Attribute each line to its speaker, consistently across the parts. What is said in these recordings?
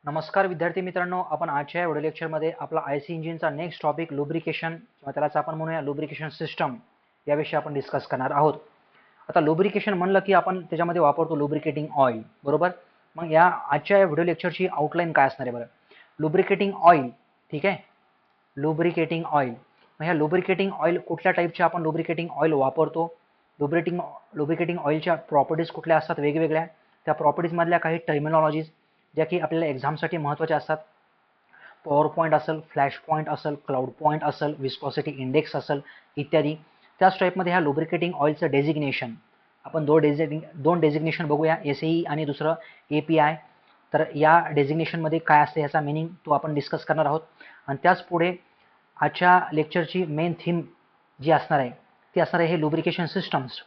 Speaker 1: नमस्कार विद्यार्थी मित्रांनो, आपण आजच्या या व्हिडिओ लेक्चरमध्ये आपला आयसी इंजिनचा नेक्स्ट टॉपिक लुब्रिकेशन किंवा त्यालाच आपण म्हणूया लुब्रिकेशन सिस्टम याविषयी आपण डिस्कस करणार आहोत. आता लुब्रिकेशन म्हणलं की आपण त्याच्यामध्ये वापरतो लुब्रिकेटिंग ऑइल, बरोबर. मग या आजच्या या व्हिडिओ लेक्चरची आउटलाईन काय असणार आहे बरं? लुब्रिकेटिंग ऑइल, ठीक आहे, लुब्रिकेटिंग ऑइल. मग ह्या लुब्रिकेटिंग ऑइल कुठल्या टाईपचे आपण लुब्रिकेटिंग ऑइल वापरतो, लुब्रिकेटिंग ऑइलच्या प्रॉपर्टीज कुठल्या असतात वेगवेगळ्या, त्या प्रॉपर्टीजमधल्या काही टर्मिनॉलॉजीज ज्या की आपल्याला एक्झामसाठी महत्त्वाच्या असतात. पॉवर पॉईंट असेल, फ्लॅश पॉईंट असेल, क्लाउड पॉईंट असेल, विस्कॉसिटी इंडेक्स असेल इत्यादी. त्याच टाईपमध्ये ह्या लुब्रिकेटिंग ऑइलचं डेझिग्नेशन आपण दोन डेझिग्नेशन बघूया, एसई आणि दुसरं एपीआय. तर या डेझिग्नेशनमध्ये काय असते ह्याचा मिनिंग तो आपण डिस्कस करणार आहोत. आणि त्याच पुढे आजच्या लेक्चरची मेन थीम जी असणार आहे ती असणार आहे हे लुब्रिकेशन सिस्टम्स.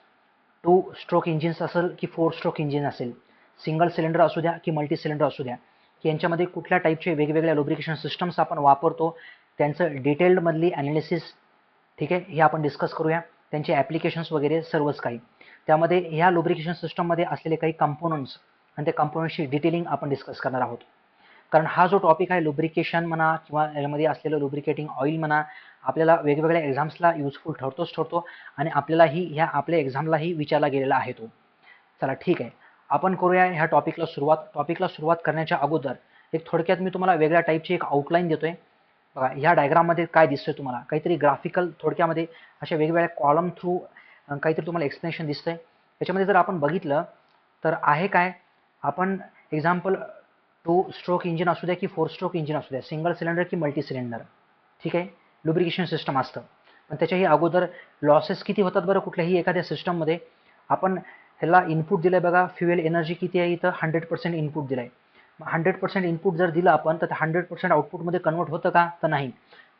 Speaker 1: 2 स्ट्रोक इंजिन्स असेल की 4 स्ट्रोक इंजिन असेल, सिंगल सिलेंडर असू द्या की मल्टी सिलेंडर असू द्या, की यांच्यामध्ये कुठल्या टाईपचे वेगवेगळ्या लुब्रिकेशन सिस्टम्स आपण वापरतो, त्यांचं डिटेल्डमधली ॲनालिसिस, ठीक आहे, हे आपण डिस्कस करूया. त्यांचे ॲप्लिकेशन्स वगैरे सर्वच काही. त्यामध्ये ह्या लुब्रिकेशन सिस्टममध्ये असलेले काही कंपोनंट्स आणि त्या कंपोनंट्सची डिटेलिंग आपण डिस्कस करणार आहोत. कारण हा जो टॉपिक आहे लुब्रिकेशन म्हणा किंवा यामध्ये असलेलं लुब्रिकेटिंग ऑइल म्हणा, आपल्याला वेगवेगळ्या एक्झाम्सला युजफुल ठरतो आणि आपल्यालाही ह्या आपल्या एक्झामलाही विचारला गेलेला आहे तो. चला ठीक आहे, आपण करूया ह्या टॉपिकला सुरुवात. टॉपिकला सुरुवात करण्याच्या अगोदर एक थोडक्यात मी तुम्हाला वेगळ्या टाईपची एक आउटलाईन देतोय. बघा ह्या डायग्राममध्ये काय दिसतंय तुम्हाला, काहीतरी ग्राफिकल थोडक्यामध्ये अशा वेगवेगळ्या कॉलम थ्रू काहीतरी तुम्हाला एक्सप्लेनेशन दिसतंय. त्याच्यामध्ये जर आपण बघितलं तर आहे काय, आपण एक्झाम्पल 2 स्ट्रोक इंजिन असू द्या की 4 स्ट्रोक इंजिन असू द्या, सिंगल सिलेंडर की मल्टी सिलेंडर, ठीक आहे, लुब्रिकेशन सिस्टम असतं. पण त्याच्याही अगोदर लॉसेस किती होतात बरं कुठल्याही एखाद्या सिस्टममध्ये. आपण ह्याला इनपुट दिलं आहे बघा, फ्युएल एनर्जी किती आहे इथं, 100% इनपुट दिलं आहे. मग 100% इनपुट जर दिलं आपण तर 100% आउटपुटमध्ये कन्वर्ट होतं का, तर नाही.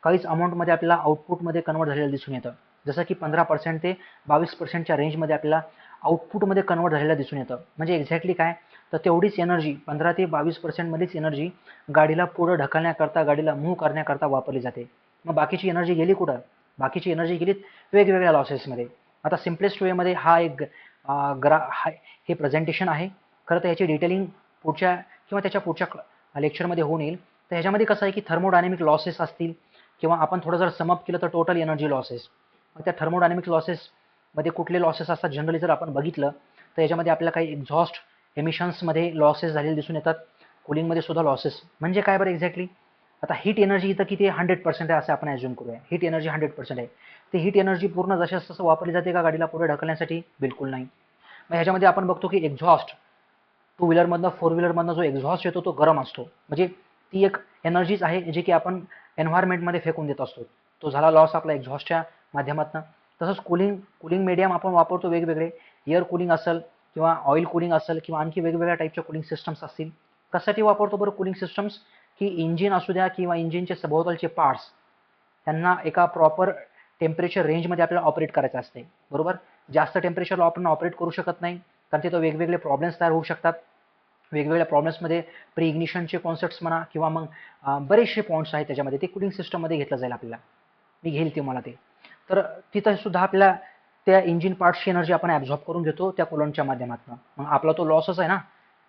Speaker 1: काहीच अमाऊंटमध्ये आपल्याला आउटपुटमध्ये कन्वर्ट झालेलं दिसून येतं. जसं की 15% ते 22%च्या रेंजमध्ये आपल्याला आउटपुटमध्ये कन्वर्ट झालेलं दिसून येतं. म्हणजे एक्झॅक्टली काय, तर तेवढीच एनर्जी 15 ते 22% मध्येच एनर्जी गाडीला पुढं ढकलण्याकरता, गाडीला मूव्ह करण्याकरता वापरली जाते. मग बाकीची एनर्जी गेली कुठं, बाकीची एनर्जी गेली वेगवेगळ्या लॉसेसमध्ये. आता सिम्पलेस्ट वेमध्ये हा एक हे प्रेझेंटेशन आहे. खरं तर ह्याची डिटेलिंग पुढच्या किंवा त्याच्या पुढच्या लेक्चरमध्ये होऊन येईल. तर ह्याच्यामध्ये कसं आहे की थर्मोडायनेमिक लॉसेस असतील किंवा आपण थोडं जर समअप केलं तर टोटल एनर्जी लॉसेस. मग त्या थर्मोडायनेमिक लॉसेसमध्ये कुठले लॉसेस असतात जनरली जर आपण बघितलं तर याच्यामध्ये आपल्याला काही एक्झॉस्ट एमिशन्समध्ये लॉसेस झालेले दिसून येतात. कूलिंगमध्ये सुद्धा लॉसेस म्हणजे काय बरं एक्झॅक्टली. आता हीट एनर्जी इथं किती आहे, 100% आहे असं आपण ॲज्युम करूया. हीट एनर्जी 100% आहे. ते हीट एनर्जी पूर्ण जशास तसं वापरली जाते का गाडीला पुढे ढकलण्यासाठी, बिलकुल नाही. मग ह्याच्यामध्ये आपण बघतो की एक्झॉस्ट, टू व्हीलरमधनं 4 व्हीलरमधनं जो एक्झॉस्ट येतो तो गरम असतो. म्हणजे ती एक एनर्जीच आहे जी की आपण एन्व्हायरमेंटमध्ये फेकून देत असतो. तो झाला लॉस आपला एक्झॉस्टच्या माध्यमातून. तसंच कूलिंग मीडियम आपण वापरतो वेगवेगळे, एअर कूलिंग असेल किंवा ऑइल कूलिंग असेल किंवा आणखी वेगवेगळ्या टाईपच्या कूलिंग सिस्टम्स असतील. कशासाठी वापरतो बरं कूलिंग सिस्टम्स, की इंजिन असू द्या किंवा इंजिनचे सभोवतालचे पार्ट्स त्यांना एका प्रॉपर टेम्परेचर रेंजमध्ये आपल्याला ऑपरेट करायचं असते, बरोबर. जास्त टेम्परेचरला आपण ऑपरेट करू शकत नाही कारण तिथं वेगवेगळे प्रॉब्लेम्स तयार होऊ शकतात. वेगवेगळ्या प्रॉब्लेम्समध्ये प्री इग्निशनचे कॉन्सेप्ट्स म्हणा किंवा मग बरेचसे पॉईंट्स आहेत त्याच्यामध्ये, ते कूलिंग सिस्टममध्ये घेतलं जाईल आपल्याला. मी घेईल ते मला ते. तर तिथं सुद्धा आपल्याला त्या इंजिन पार्ट्सची एनर्जी आपण ॲब्झॉर्ब करून घेतो त्या कूलंटच्या माध्यमातून. मग आपला तो लॉसच आहे ना,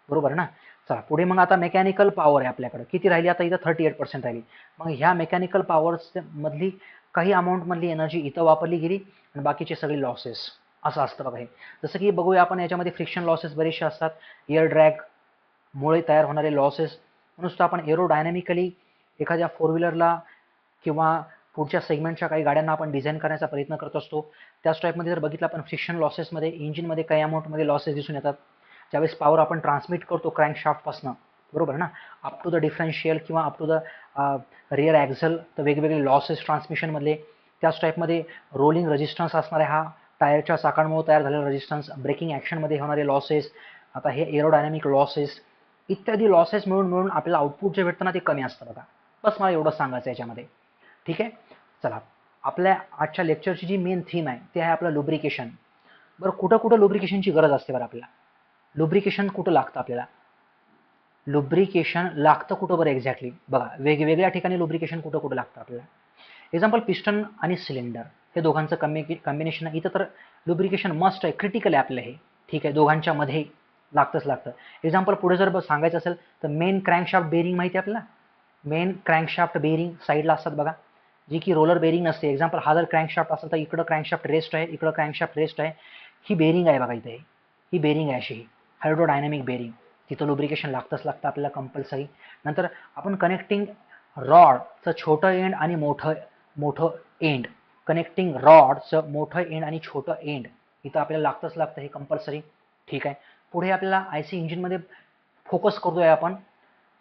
Speaker 1: बरोबर ना. चला पुढे मग आता मेकॅनिकल पॉवर आहे आपल्याकडे, किती राहिली आता इथं 38% राहिली. मग ह्या मेकॅनिकल पॉवर्स मधली काही अमाऊंटमधली एनर्जी इथं वापरली गेली आणि बाकीचे सगळे लॉसेस, असं असतं बघा हे. जसं की बघूया आपण याच्यामध्ये फ्रिक्शन लॉसेस बरेचसे असतात, एअर ड्रॅगमुळे तयार होणारे लॉसेस. नुसतं आपण एरोडायनॅमिकली एखाद्या 4 व्हीलरला किंवा पुढच्या सेगमेंटच्या काही गाड्यांना आपण डिझाईन करण्याचा प्रयत्न करत असतो. त्याच टाईपमध्ये जर बघितलं आपण फ्रिक्शन लॉसेसमध्ये इंजिनमध्ये काही अमाऊंटमध्ये लॉसेस दिसून येतात. ज्यावेळेस पॉवर आपण ट्रान्समिट करतो क्रँकशाफ्टपासून, बरोबर ना, अप टू द डिफरन्शियल किंवा अप टू द रिअर ॲक्झल, तर वेगवेगळे लॉसेस ट्रान्समिशनमधले. त्याच टाईपमध्ये रोलिंग रेजिस्टन्स असणारे हा टायरच्या चाकांमुळे तयार झालेला रेजिस्टन्स, ब्रेकिंग ॲक्शनमध्ये होणारे लॉसेस, आता हे एरोडायनॅमिक लॉसेस इत्यादी लॉसेस मिळून आपल्याला आउटपुट जे भेटतं ना ते कमी असतं बघा. बस मला एवढं सांगायचं याच्यामध्ये, ठीक आहे. चला, आपल्या आजच्या लेक्चरची जी मेन थीम आहे ते आहे आपलं लुब्रिकेशन. बरं कुठं लुब्रिकेशनची गरज असते बरं आपल्याला, लुब्रिकेशन कुठं लागतं आपल्याला, लुब्रिकेशन लागतं कुठं बरं एक्झॅक्टली. बघा वेगवेगळ्या ठिकाणी लुब्रिकेशन कुठं लागतं आपल्याला. एक्झाम्पल पिस्टन आणि सिलेंडर हे दोघांचं कॉम्बिनेशन आहे इथं, तर लुब्रिकेशन मस्ट आहे, क्रिटिकल आहे आपलं हे, ठीक आहे, दोघांच्या मध्ये. लागतंच लागतं. एक्झाम्पल पुढे जर सांगायचं असेल तर मेन क्रँकशाफ्ट बेरिंग माहिती आहे आपल्याला. मेन क्रँकशाफ्ट बेरिंग साईडला असतात बघा, जी की रोलर बेरिंग नसते. एक्झाम्पल हा जर क्रँकशाफ्ट असेल तर इकडं क्रँकशाफ्ट रेस्ट आहे, इकडं क्रँकशाफ्ट रेस्ट आहे. ही बेरिंग आहे बघा इथे, ही बेरिंग आहे अशी, हायड्रोडायनामिक बेरिंग. तिथं लुब्रिकेशन लागतंच लागतं आपल्याला कंपल्सरी. नंतर आपण कनेक्टिंग रॉडचं छोटं एंड आणि मोठं मोठं एंड, कनेक्टिंग रॉडचं मोठं एंड आणि छोटं एंड इथं आपल्याला लागतंच लागतं, हे कंपल्सरी. ठीक आहे. पुढे आपल्याला आयसी इंजिनमध्ये फोकस करतोय आपण.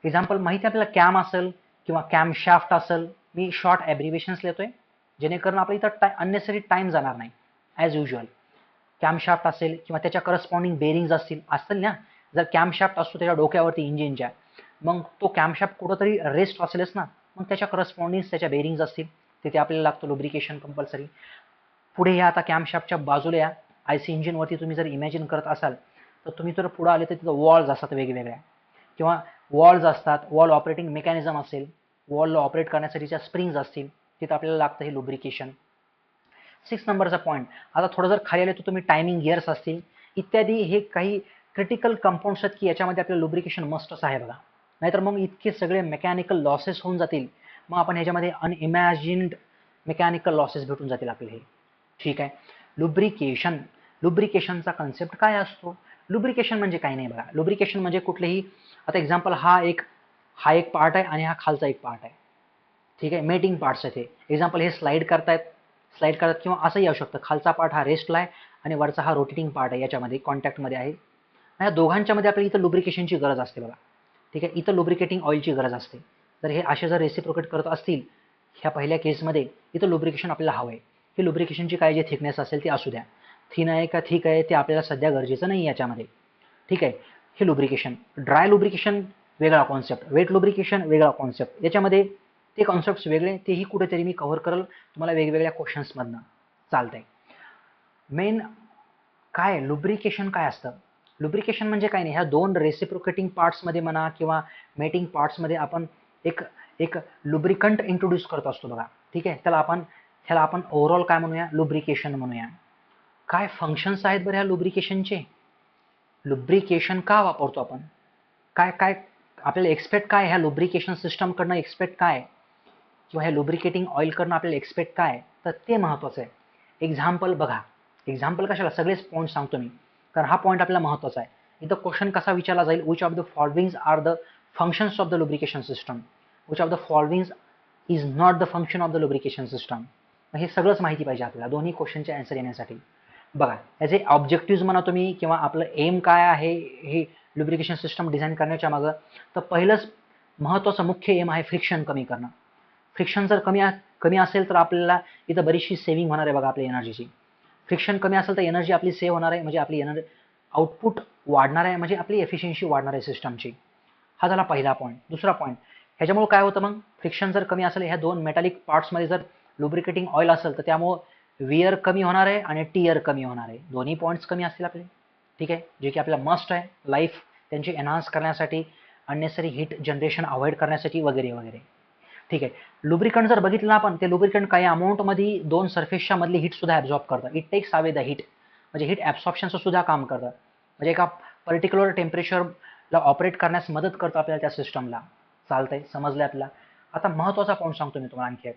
Speaker 1: एक्झाम्पल माहिती आहे आपल्याला, कॅम असेल किंवा कॅम शाफ्ट असेल. मी शॉर्ट ॲब्रिव्हिएशन्स लिहितोय जेणेकरून आपल्या इथं अननेसरी टाइम जाणार नाही. ॲज युजल कॅमशाफ्ट असेल किंवा त्याच्या करस्पॉन्डिंग बेरिंग्ज असतील ना. जर कॅमशाफ्ट असतो त्याच्या डोक्यावरती इंजिनच्या, मग तो कॅमशाफ्ट कुठंतरी रेस्ट असेलच ना, मग त्याच्या करस्पॉन्डिंग त्याच्या बेरिंग्ज असतील, तिथे आपल्याला लागतं लुब्रिकेशन कंपल्सरी. पुढे या आता कॅमशाफ्टच्या बाजूला या आयसी इंजिनवरती तुम्ही जर इमॅजिन करत असाल तर तुम्ही जर पुढे आले तर तिथं वॉल्स असतात वेगवेगळ्या, किंवा वॉल्स असतात, वॉल ऑपरेटिंग मेकॅनिझम असेल, वॉलला ऑपरेट करण्यासाठीच्या स्प्रिंग्ज असतील, तिथं आपल्याला लागतं हे लुब्रिकेशन. 6 नंबरचा पॉईंट. आता थोडं जर खाली आले तर तुम्ही टायमिंग गिअर्स असतील इत्यादी, हे काही क्रिटिकल कंपाऊंड्स आहेत की याच्यामध्ये आपल्याला लुब्रिकेशन मस्टच आहे बघा. नाहीतर मग इतके सगळे मेकॅनिकल लॉसेस होऊन जातील, मग आपण ह्याच्यामध्ये अनइमॅजिन्ड मेकॅनिकल लॉसेस भेटून जातील आपल्याला हे. ठीक आहे. लुब्रिकेशन, लुब्रिकेशनचा कन्सेप्ट काय असतो? लुब्रिकेशन म्हणजे काही नाही बघा. लुब्रिकेशन म्हणजे कुठलेही, आता एक्झाम्पल हा एक पार्ट आहे आणि हा खालचा एक पार्ट आहे. ठीक आहे, मेटिंग पार्ट्स आहेत हे. एक्झाम्पल हे स्लाइड करतात किंवा असंही येऊ शकतं. खालचा पार्ट हा रेस्टला आहे आणि वरचा हा रोटेटिंग पार्ट आहे, याच्यामध्ये कॉन्टॅक्टमध्ये आहे. या दोघांच्यामध्ये आपल्याला इथं लुब्रिकेशनची गरज असते बघा. ठीक आहे, इथं लुब्रिकेटिंग ऑइलची गरज असते. तर हे असे जर रेसिप्रोकेट करत असतील ह्या पहिल्या केसमध्ये, इथं लुब्रिकेशन आपल्याला हवं आहे. ही लुब्रिकेशनची काय जे थिकनेस असेल ती असू द्या. थिन आहे का थिक आहे ते आपल्याला सध्या गरजेचं नाही याच्यामध्ये. ठीक आहे. हे लुब्रिकेशन. ड्राय लुब्रिकेशन वेगळा कॉन्सेप्ट, वेट लुब्रिकेशन वेगळा कॉन्सेप्ट. याच्यामध्ये ते कॉन्सेप्ट्स वेगळे, तेही कुठेतरी मी कव्हर करेल तुम्हाला वेगवेगळ्या क्वेश्चन्समधनं. चालतंय. मेन काय लुब्रिकेशन काय असतं? लुब्रिकेशन म्हणजे काय नाही, ह्या दोन रेसिप्रोकेटिंग पार्ट्समध्ये म्हणा किंवा मेटिंग पार्ट्समध्ये आपण एक एक लुब्रिकंट इंट्रोड्यूस करत असतो बघा. ठीक आहे, ह्याला आपण ओव्हरऑल काय म्हणूया, लुब्रिकेशन म्हणूया. काय फंक्शन्स आहेत बरं ह्या लुब्रिकेशनचे? लुब्रिकेशन का वापरतो आपण? काय काय आपल्याला एक्सपेक्ट काय ह्या लुब्रिकेशन सिस्टमकडनं एक्सपेक्ट काय, किंवा ह्या लुब्रिकेटिंग ऑइलकडनं आपल्याला एक्सपेक्ट काय, तर ते महत्त्वाचं आहे. एक्झाम्पल बघा. एक्झाम्पल कशाला, सगळेच पॉईंट सांगतो मी कारण हा पॉईंट आपल्याला महत्त्वाचा आहे. इथं क्वेश्चन कसा विचारला जाईल, which of the followings are the functions of the lubrication system, which of the followings is not the function of the lubrication system. हे सगळंच माहिती पाहिजे आपल्याला दोन्ही क्वेश्चनचे आन्सर येण्यासाठी. बघा, याचे ऑब्जेक्टिव्ह म्हणा तुम्ही किंवा आपलं एम काय आहे हे लुब्रिकेशन सिस्टम डिझाईन करण्याच्या मागं, तर पहिलंच महत्त्वाचं मुख्य एम आहे फ्रिक्शन कमी करणं. फ्रिक्शन जर कमी असेल तर आपल्याला इथं बरीचशी सेव्हिंग होणार आहे बघा आपल्या एनर्जीची. फ्रिक्शन कमी असेल तर एनर्जी आपली सेव्ह होणार आहे, म्हणजे आपली एनर्जी आउटपुट वाढणार आहे, म्हणजे आपली एफिशियन्सी वाढणार आहे सिस्टमची. हा झाला पहिला पॉईंट. दुसरा पॉईंट, ह्याच्यामुळे काय होतं मग, फ्रिक्शन जर कमी असेल, ह्या दोन मेटॅलिक पार्ट्समध्ये जर लुब्रिकेटिंग ऑइल असेल तर त्यामुळं वियर कमी होणार आहे आणि टियर कमी होणार आहे. दोन्ही पॉईंट्स कमी असतील आपले. ठीक आहे, जे की आपल्याला मस्ट आहे लाईफ त्यांची एनहान्स करण्यासाठी, अननेसरी हीट जनरेशन अवॉइड करण्यासाठी वगैरे वगैरे. ठीक आहे. लुब्रिकंट जर बघितलं आपण, ते लुब्रिकंट काही अमाऊंटमध्ये दोन सरफेसच्या मधली हीट सुद्धा ॲब्झॉर्ब करतं. It takes away the heat, म्हणजे हीट ॲब्सॉर्प्शनचं सुद्धा काम करतं. म्हणजे एका पर्टिक्युलर टेम्परेचरला ऑपरेट करण्यास मदत करतं आपल्याला त्या सिस्टमला. चालतंय, समजलं आपल्याला. आता महत्त्वाचा पॉईंट सांगतो मी तुम्हाला आणखी एक.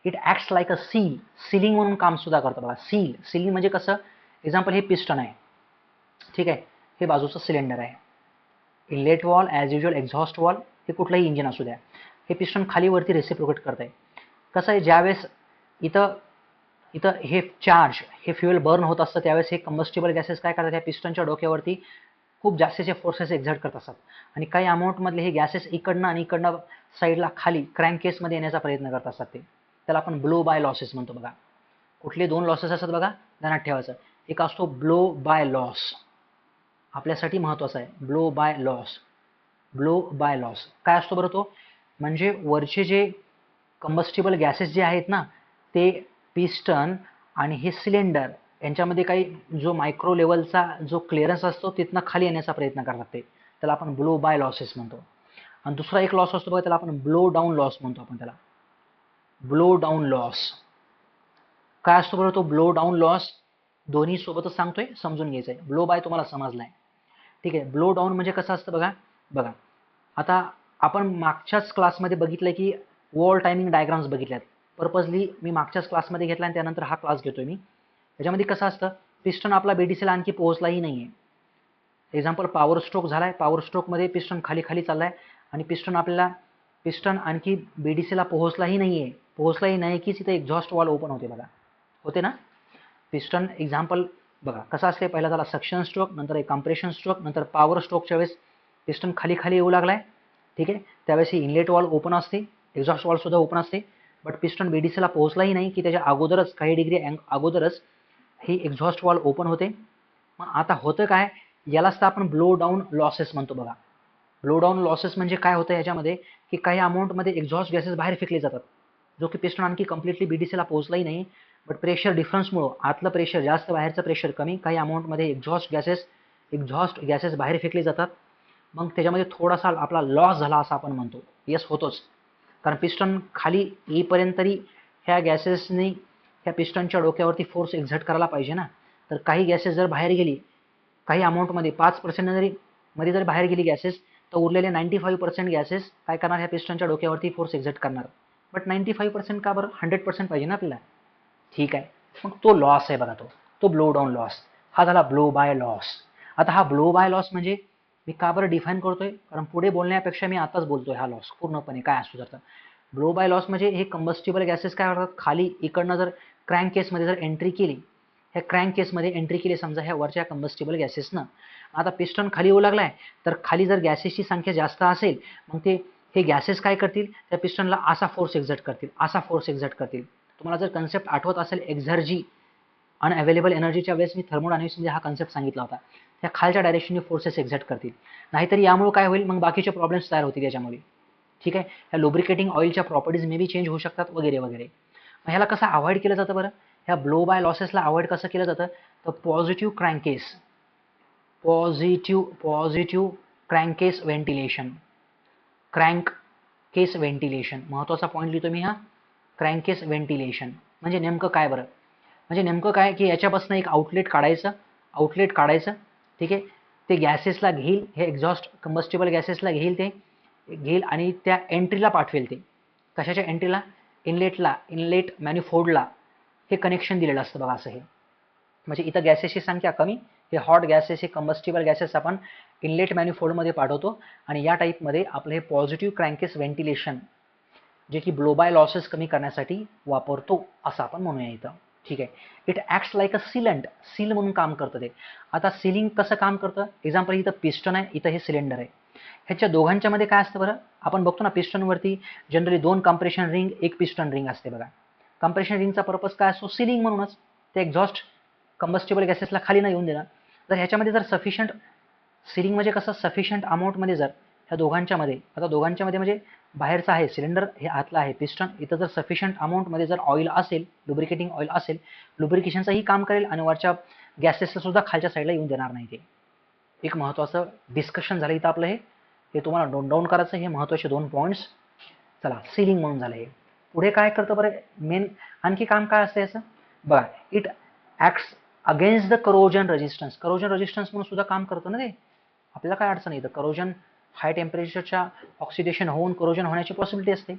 Speaker 1: It acts like a seal, ceiling म्हणून काम सुद्धा करतं बघा. सीलिंग म्हणजे कसं, एक्झाम्पल हे पिस्टन आहे. ठीक आहे, हे बाजूचं सिलेंडर आहे. Inlet valve, as usual exhaust wall, हे कुठलंही इंजिन असू द्या, हे पिस्टन खाली वरती रेसिप्रोकेट करत आहे. कसं आहे, ज्यावेळेस इथं इथं हे चार्ज, हे फ्युएल बर्न होत असतं त्यावेळेस हे कंबस्टिबल गॅसेस काय करतात, ह्या पिस्टनच्या डोक्यावरती खूप जास्तीचे फोर्सेस एक्झर्ट करत असतात आणि काही अमाऊंटमधले हे गॅसेस इकडनं आणि इकडनं साईडला खाली क्रँक केसमध्ये येण्याचा प्रयत्न करत असतात. त्याला आपण ब्लो बाय लॉसेस म्हणतो बघा. कुठले दोन लॉसेस असतात बघा, ध्यानात ठेवायचं. एक असतो ब्लो बाय लॉस, आपल्यासाठी महत्त्वाचा आहे. Blow by loss. Blow by loss काय असतो बरं तो, म्हणजे वरचे जे कंबस्टिबल गॅसेस जे आहेत ना, ते पिस्टन आणि हे सिलेंडर यांच्यामध्ये काही जो मायक्रो लेवलचा जो क्लिअरन्स असतो तिथनं खाली येण्याचा प्रयत्न करतात ते, त्याला आपण ब्लो बाय लॉसेस म्हणतो. आणि दुसरा एक लॉस असतो बघा, त्याला आपण ब्लो डाऊन लॉस म्हणतो. आपण त्याला ब्लो डाऊन लॉस काय असतो बरं तो ब्लो डाऊन लॉस, दोन्ही सोबतच सांगतोय, समजून घ्यायचंय. ब्लो बाय तुम्हाला समजलाय. ठीक आहे. ब्लो डाऊन म्हणजे कसं असतं बघा. बघा आता आपण मागच्याच क्लासमध्ये बघितलं की वॉल टायमिंग डायग्राम्स बघितल्यात. पर्पजली मी मागच्याच क्लासमध्ये घेतला आणि त्यानंतर हा क्लास घेतोय मी. त्याच्यामध्ये कसं असतं, पिस्टन आपला बीडीसीला आणखी पोहोचलाही नाहीये. एक्झाम्पल पॉवर स्ट्रोक झालाय, पॉवर स्ट्रोकमध्ये पिस्टन खाली खाली चाललाय आणि पिस्टन आणखी बीडीसीला पोहोचलाही नाही कीच इथे एक्झॉस्ट वॉल ओपन होते बघा. होते ना. पिस्टन एक्झाम्पल बघा कसं असते, पहिला झाला सक्शन स्ट्रोक, नंतर एक कम्प्रेशन स्ट्रोक, नंतर पॉवर स्ट्रोकच्या वेळेस पिस्टन खाली खाली येऊ लागलाय. ठीक आहे. त्यावेळेस ही इनलेट वॉल ओपन असते, एक्झॉस्ट वॉल सुद्धा ओपन असते. बट पिस्टन बीडीसीला पोहोचलाही नाही की त्याच्या अगोदरच काही डिग्री अगोदरच ही एक्झॉस्ट वॉल ओपन होते. मग आता होतं काय, यालाच तर आपण ब्लो डाऊन लॉसेस म्हणतो बघा. ब्लो डाऊन लॉसेस म्हणजे काय होतं याच्यामध्ये, की काही अमाऊंटमध्ये एक्झॉस्ट गॅसेस बाहेर फेकले जातात, जो की पिस्टन आणखी कम्प्लिटली बीडीसीला पोहोचलाही नाही. बट प्रेशर डिफरन्समुळं आतलं प्रेशर जास्त, बाहेरचं प्रेशर कमी, काही अमाऊंटमध्ये एक्झॉस्ट गॅसेस बाहेर फेकले जातात. मग त्याच्यामध्ये थोडासा आपला लॉस झाला असं आपण म्हणतो. येस, होतोच. कारण पिस्टन खाली येईपर्यंत तरी ह्या गॅसेसनी ह्या पिस्टनच्या डोक्यावरती फोर्स एक्झर्ट करायला पाहिजे ना. तर काही गॅसेस जर बाहेर गेली, काही अमाऊंटमध्ये 5% जरी बाहेर गेली गॅसेस, तर उरलेले 95% गॅसेस काय करणार, ह्या पिस्टनच्या डोक्यावरती फोर्स एक्झर्ट करणार. बट 95% का बरं, 100% पाहिजे ना आपल्याला. ठीक आहे. मग तो लॉस आहे बघा, तो ब्लो डाऊन लॉस. हा झाला ब्लो बाय लॉस. आता हा ब्लो बाय लॉस म्हणजे मी का बरं डिफाईन करतोय, कारण पुढे बोलण्यापेक्षा मी आताच बोलतोय हा लॉस पूर्णपणे काय असू शकतं. ब्लो बाय लॉस म्हणजे हे कंबस्टिबल गॅसेस काय करतात, खाली इकडनं जर क्रँक केसमध्ये जर एंट्री केली, ह्या क्रँक केसमध्ये एंट्री केली समजा ह्या वरच्या कंबस्टिबल गॅसेसनं. आता पिस्टन खाली येऊ लागलाय, तर खाली जर गॅसेसची संख्या जास्त असेल, मग हे गॅसेस काय करतील, त्या पिस्टनला असा फोर्स एक्झर्ट करतील. तुम्हाला जर कन्सेप्ट आठवत असेल एक्झर्जी अनअवेलेबल एनर्जीच्या वेळेस मी थर्मोडायनामिक्समध्ये हा कन्सेप्ट सांगितला होता. त्या खालच्या डायरेक्शनने फोर्सेस एक्झर्ट करतील. नाहीतर यामुळे काय होईल, मग बाकीचे प्रॉब्लेम्स तयार होतील याच्यामुळे. ठीक आहे. ह्या लुब्रिकेटिंग ऑइलच्या प्रॉपर्टीज मे बी चेंज होऊ शकतात वगैरे वगैरे. मग ह्याला कसं अवॉइड केलं जातं बरं, ह्या ब्लो बाय लॉसेसला अवॉइड कसं केलं जातं, तर पॉझिटिव्ह क्रँकेस व्हेंटिलेशन महत्त्वाचा पॉईंट लिहितो मी हा. क्रँकेस व्हेंटिलेशन म्हणजे नेमकं काय बरं, म्हणजे नेमकं काय की याच्यापासून एक आउटलेट काढायचं. ठीक आहे. ते गॅसेसला घेईल, हे एक्झॉस्ट कंबस्टिबल गॅसेसला घेईल आणि त्या एंट्रीला पाठवेल. ते कशाच्या एंट्रीला, इनलेट मॅन्युफोल्डला हे कनेक्शन दिलेलं असतं बघा. असं हे म्हणजे इथं गॅसेसची संख्या कमी, हे हॉट गॅसेस, हे कंबस्टिबल गॅसेस आपण इनलेट मॅन्युफोल्डमध्ये पाठवतो आणि या टाईपमध्ये आपलं हे पॉझिटिव्ह क्रँकेस व्हेंटिलेशन जे की ब्लो बाय लॉसेस कमी करण्यासाठी वापरतो असं आपण म्हणूया इथं. ठीक आहे. It acts like a seal म्हणून काम करतं ते. आता सीलिंग कसं काम करतं, एक्झाम्पल इथं पिस्टन आहे, इथं हे सिलेंडर आहे. ह्याच्या दोघांच्या मध्ये काय असतं बरं, आपण बघतो ना पिस्टनवरती generally 2 compression ring, 1 piston ring असते बघा. कम्प्रेशन रिंगचा पर्पज काय असतो, सीलिंग म्हणूनच. ते एक्झॉस्ट कंबस्टिबल गॅसेसला खाली नाही येऊन देणार. तर ह्याच्यामध्ये जर सफिशियंट सीलिंग म्हणजे कसं, सफिशियंट अमाऊंटमध्ये जर ह्या दोघांच्या मध्ये म्हणजे बाहेरचं आहे सिलेंडर, हे आतलं आहे पिस्टन, इथं जर सफिशियंट अमाऊंटमध्ये जर ऑइल असेल, लुब्रिकेटिंग ऑइल असेल, लुब्रिकेशनचंही काम करेल आणि वरच्या गॅसेसला सुद्धा खालच्या साईडला येऊन देणार नाही. ते एक महत्त्वाचं डिस्कशन झालं इथं आपलं. हे तुम्हाला नोट डाऊन करायचं, हे महत्त्वाचे 2 पॉईंट्स. चला, सीलिंग म्हणून झालं हे. पुढे काय करतं बरं, मेन आणखी काम काय असतं याचं बघा. It acts against the corrosion resistance म्हणून सुद्धा काम करतं ना ते. आपल्याला काय अडचण येतं, करोजन हाय टेम्परेचरच्या ऑक्सिडेशन होऊन करोजन होण्याची पॉसिबिलिटी असते.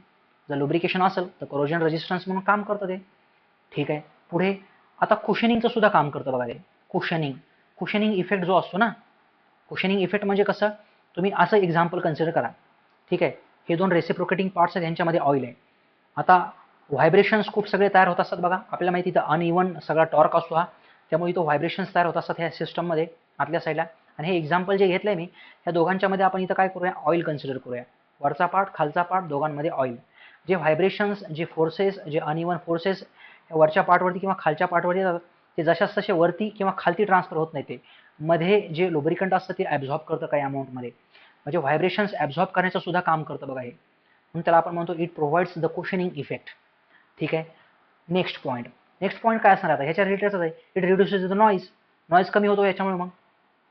Speaker 1: जर लुब्रिकेशन असेल तर करोजन रेजिस्टन्स म्हणून काम करतं ते. ठीक आहे. पुढे आता कुशनिंगचं सुद्धा काम करतं बघा ते. कुशनिंग इफेक्ट जो असतो ना, कुशनिंग इफेक्ट म्हणजे कसं, तुम्ही असं एक्झाम्पल कन्सिडर करा. ठीक आहे. हे 2 रेसिप्रोकेटिंग पार्ट्स आहेत, यांच्यामध्ये ऑइल आहे. आता व्हायब्रेशन्स खूप सगळे तयार होत असतात बघा. आपल्याला माहिती इथं अनइव्हन सगळा टॉर्क असतो हा, त्यामुळे इथं व्हायब्रेशन्स तयार होत असतात ह्या सिस्टममध्ये आतल्या साईडला. आणि हे एक्झाम्पल जे घेतलंय मी, ह्या दोघांच्यामध्ये आपण इथं काय करूया, ऑइल कन्सिडर करूया. वरचा पार्ट, खालचा पार्ट, दोघांमध्ये ऑइल. जे व्हायब्रेशन्स, जे फोर्सेस, जे अनइव्हन फोर्सेस वरच्या पार्टवरती किंवा खालच्या पार्टवरती येतात, ते जशाच तसे वरती किंवा खालती ट्रान्सफर होत नाही. ते मध्ये जे लुब्रिकंट असतं ते ॲब्झॉर्ब करतं काही अमाऊंटमध्ये, म्हणजे व्हायब्रेशन्स ॲब्झॉर्ब करण्याचं सुद्धा काम करतं बघा हे. म्हणून त्याला आपण म्हणतो it provides the cushioning effect. ठीक आहे. नेक्स्ट पॉईंट काय असणार आता, ह्याच्या रिलेटेडच आहे. इट रिड्युसेस द नॉईज कमी होतो याच्यामुळे. मग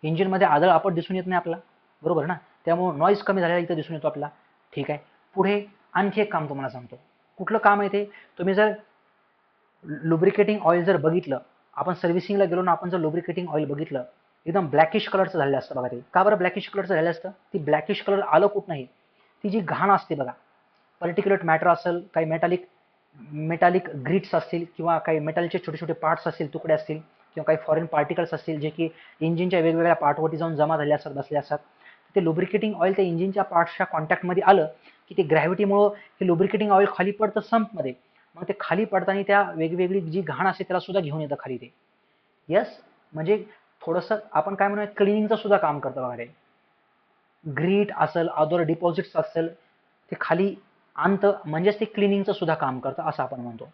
Speaker 1: इंजिनमध्ये आदळ आपट दिसून येत नाही आपल्याला, बरोबर ना. त्यामुळे नॉईज कमी झालेला इथं दिसून येतो आपल्याला. ठीक आहे. पुढे आणखी एक काम तुम्हाला सांगतो. कुठलं काम आहे ते, तुम्ही जर लुब्रिकेटिंग ऑइल जर बघितलं, आपण सर्व्हिसिंगला गेलो ना, आपण जर लुब्रिकेटिंग ऑइल बघितलं, एकदम ब्लॅकिश कलरचं झालेलं असतं बघा. ते का बरं ब्लॅकिश कलरचं झालेलं असतं? ती ब्लॅकिश कलर आलं कुठं नाही, ती जी घाण असते बघा, पर्टिक्युलर मॅटर असेल, काही मेटालिक मेटालिक ग्रिट्स असतील किंवा काही मेटलचे छोटे छोटे पार्ट्स असतील, तुकडे असतील किंवा काही फॉरेन पार्टिकल्स असतील जे की इंजिनच्या वेगवेगळ्या पार्टवरती जाऊन जमा झाले असतात, बसले असतात. ते लुब्रिकेटिंग ऑइल त्या इंजिनच्या पार्ट्सच्या कॉन्टॅक्टमध्ये आलं की ते ग्रॅव्हिटीमुळं हे लुब्रिकेटिंग ऑइल खाली पडतं संपमध्ये. मग ते खाली पडताना त्या वेगवेगळी जी घाण असते त्याला सुद्धा घेऊन येतं खाली ते. यस, म्हणजे थोडंसं आपण काय म्हणूया क्लिनिंगचं सुद्धा काम करतं बघा. ते ग्रीट असेल, अदर डिपॉझिट्स असेल, ते खाली आणतं, म्हणजेच ते क्लिनिंगचं सुद्धा काम करतं असं आपण म्हणतो.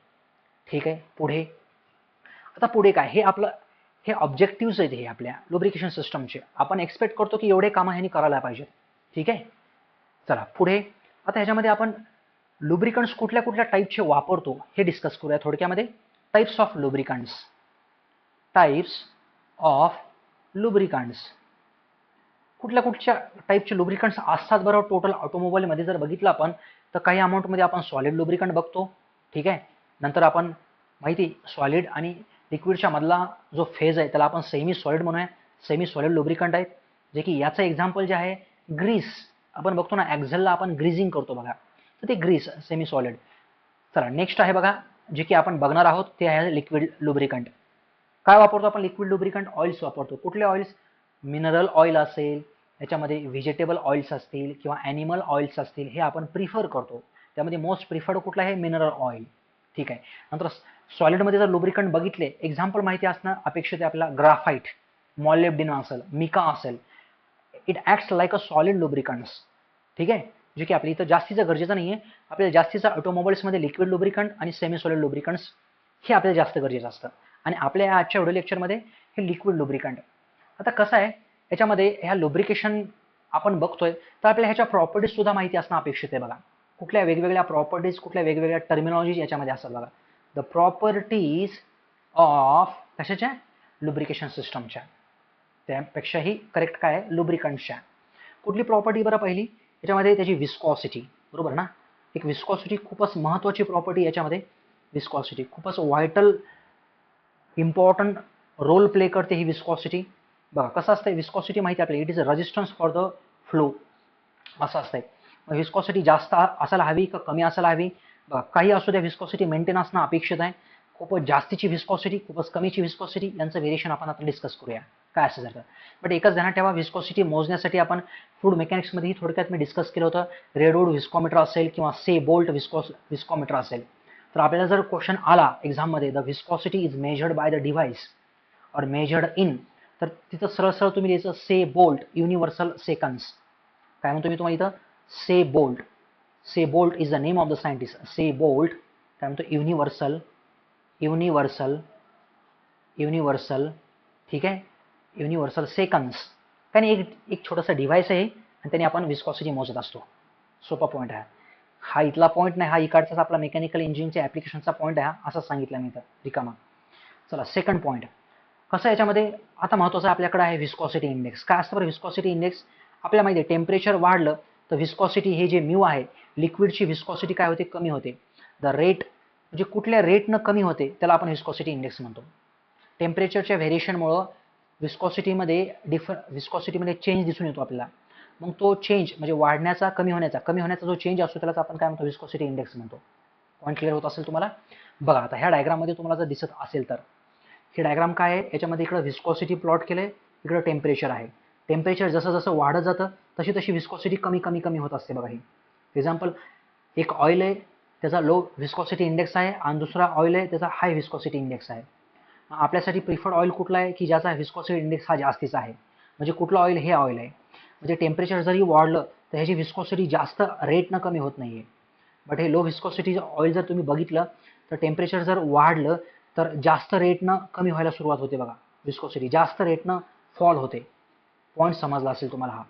Speaker 1: ठीक आहे, पुढे आता पुढे काय, हे आपलं हे ऑब्जेक्टिव्ह आहेत हे आपल्या लुब्रिकेशन सिस्टमचे. आपण एक्सपेक्ट करतो की एवढे कामं ह्यांनी करायला पाहिजेत. ठीक आहे, चला पुढे. आता ह्याच्यामध्ये आपण लुब्रिकंट्स कुठल्या कुठल्या टाईपचे वापरतो हे डिस्कस करूया थोडक्यामध्ये. Types of lubricants. Types of lubricants. कुठल्या कुठच्या टाईपचे लुब्रिकंट्स असतात बरं टोटल ऑटोमोबाईलमध्ये जर बघितलं आपण तर काही अमाऊंटमध्ये आपण सॉलिड लुब्रिकंट बघतो. ठीक आहे, नंतर आपण माहिती सॉलिड आणि लिक्विडच्या मधला जो फेज आहे त्याला आपण सेमी सॉलिड म्हणूया. सेमी सॉलिड लुब्रिकंट आहेत जे की याचं एक्झाम्पल जे आहे ग्रीस. आपण बघतो ना ॲक्झलला आपण ग्रीजिंग करतो बघा, तर ते ग्रीस सेमी सॉलिड. चला नेक्स्ट आहे बघा, जे की आपण बघणार आहोत ते आहे लिक्विड लुब्रिकंट. काय वापरतो आपण लिक्विड लुब्रिकंट? ऑइल्स वापरतो. कुठले ऑइल्स? मिनरल ऑइल असेल, त्याच्यामध्ये व्हेजिटेबल ऑइल्स असतील किंवा ॲनिमल ऑइल्स असतील, हे आपण प्रिफर करतो. त्यामध्ये मोस्ट प्रिफर्ड कुठलं आहे? Mineral oil. ठीक आहे, नंतर सॉलिडमध्ये जर लुब्रिकंट बघितले, एक्झाम्पल माहिती असणं अपेक्षित आहे आपल्याला. ग्राफाईट, मॉलिब्डेनम असेल, मिका असेल, it acts like a solid lubricants. ठीक आहे, जे की आपल्या इथं जास्तीचं गरजेचं नाही आहे. आपल्याला जास्तीचं ऑटोमोबाईल्समध्ये लिक्विड लुब्रिकंट आणि सेमी सॉलिड लुब्रिकंट्स हे आपल्याला जास्त गरजेचं असतं. आणि आपल्या आजच्या व्हिडिओ लेक्चरमध्ये हे लिक्विड लुब्रिकंट. आता कसं आहे, याच्यामध्ये ह्या लुब्रिकेशन आपण बघतोय तर आपल्याला ह्याच्या प्रॉपर्टीज सुद्धा माहिती असणं अपेक्षित आहे बघा. कुठल्या वेगवेगळ्या प्रॉपर्टीज, कुठल्या वेगवेगळ्या टर्मिनॉलॉजीज याच्यामध्ये असतात बघा. द प्रॉपर्टीज ऑफ कशाच्या? लुब्रिकेशन सिस्टमच्या. त्यापेक्षाही करेक्ट काय आहे? लुब्रिकंट्सच्या. कुठली प्रॉपर्टी बरं पहिली? याच्यामध्ये त्याची विस्कॉसिटी, बरोबर ना. एक विस्कॉसिटी खूपच महत्त्वाची प्रॉपर्टी याच्यामध्ये. विस्कॉसिटी खूपच व्हायटल इम्पॉर्टंट रोल प्ले करते ही विस्कॉसिटी. बघा कसं असतंय, विस्कॉसिटी माहिती आपल्याला, it is a resistance for the flow असं असतंय. मग विस्कॉसिटी जास्त असायला हवी का कमी असायला हवी? बघा काही असू द्या, विस्कॉसिटी मेंटेन असणं अपेक्षित आहे. खूपच जास्तीची विस्कॉसिटी, खूपच कमीची विस्कॉसिटी यांचं व्हेरिएशन आपण आता डिस्कस करूया काय असेल तर. बट एकच ध्यानात ठेवा, विस्कॉसिटी मोजण्यासाठी आपण फूड मेकॅनिक्समध्येही थोडक्यात मी डिस्कस केलं होतं. रेडवूड विस्कॉमीटर असेल किंवा से बोल्ट विस्कॉमीटर असेल, तर आपल्याला जर क्वेश्चन आला एक्झाममध्ये, the viscosity is measured by the device और मेजर्ड इन, तर तिथं सरळ सरळ तुम्ही द्यायचं से बोल्ट युनिव्हर्सल सेकंड्स. काय म्हणतो मी तुम्हाला इथं? Saybolt. Saybolt is the name of the scientist. Saybolt काय म्हणतो? युनिव्हर्सल युनिव्हर्सल युनिव्हर्सल ठीक आहे, युनिव्हर्सल सेकंड्स. काय नाही, एक छोटासा डिव्हाइस आहे आणि त्याने आपण विस्कॉसिटी मोजत असतो. सोपा पॉईंट आहे हा. इथला पॉईंट नाही, हा इकडचाच आपला मेकॅनिकल इंजिनच्या ॲप्लिकेशनचा पॉईंट आहे हा, असं सांगितलं मी इथं रिकामा. चला सेकंड पॉईंट. कसं याच्यामध्ये आता महत्त्वाचं आपल्याकडे आहे विस्कॉसिटी इंडेक्स. काय असतं बरं विस्कॉसिटी इंडेक्स? आपल्याला माहिती आहे टेम्परेचर वाढलं तर विस्कॉसिटी हे जे म्यू आहे, लिक्विडची विस्कॉसिटी काय होते? कमी होते. द रेट म्हणजे कुठल्या रेटनं कमी होते त्याला आपण विस्कॉसिटी इंडेक्स म्हणतो. टेम्परेचरच्या व्हेरिएशनमुळं विस्कॉसिटीमध्ये चेंज दिसून येतो आपल्याला. मग तो चेंज म्हणजे वाढण्याचा कमी होण्याचा जो चेंज असतो त्यालाच आपण काय म्हणतो? विस्कॉसिटी इंडेक्स म्हणतो. पॉईंट क्लिअर होत असेल तुम्हाला? बघा आता ह्या डायग्राममध्ये तुम्हाला जर दिसत असेल तर हे डायग्राम काय आहे, याच्यामध्ये इकडं विस्कॉसिटी प्लॉट केलंय, इकडं टेम्परेचर आहे. टेम्परेचर जसं जसं वाढत जातं तशी तशी विस्कॉसिटी कमी कमी कमी होत असते बघा. ही एक्झाम्पल, एक ऑइल आहे त्याचा लो विस्कॉसिटी इंडेक्स आहे आणि दुसरा ऑइल आहे त्याचा हाय विस्कॉसिटी इंडेक्स आहे. आपल्यासाठी प्रिफर्ड ऑइल कुठला आहे की ज्याचा विस्कॉसिटी इंडेक्स हा जास्तीचा आहे? म्हणजे कुठलं ऑइल? हे ऑइल आहे. म्हणजे टेम्परेचर जरी वाढलं तर ह्याची विस्कॉसिटी जास्त रेटनं कमी होत नाही आहे. बट हे लो विस्कॉसिटी ऑइल जर तुम्ही बघितलं तर टेम्परेचर जर वाढलं तर जास्त रेटनं कमी व्हायला सुरुवात होते बघा. विस्कॉसिटी जास्त रेटनं फॉल होते. पॉईंट समजला असेल तुम्हाला हा.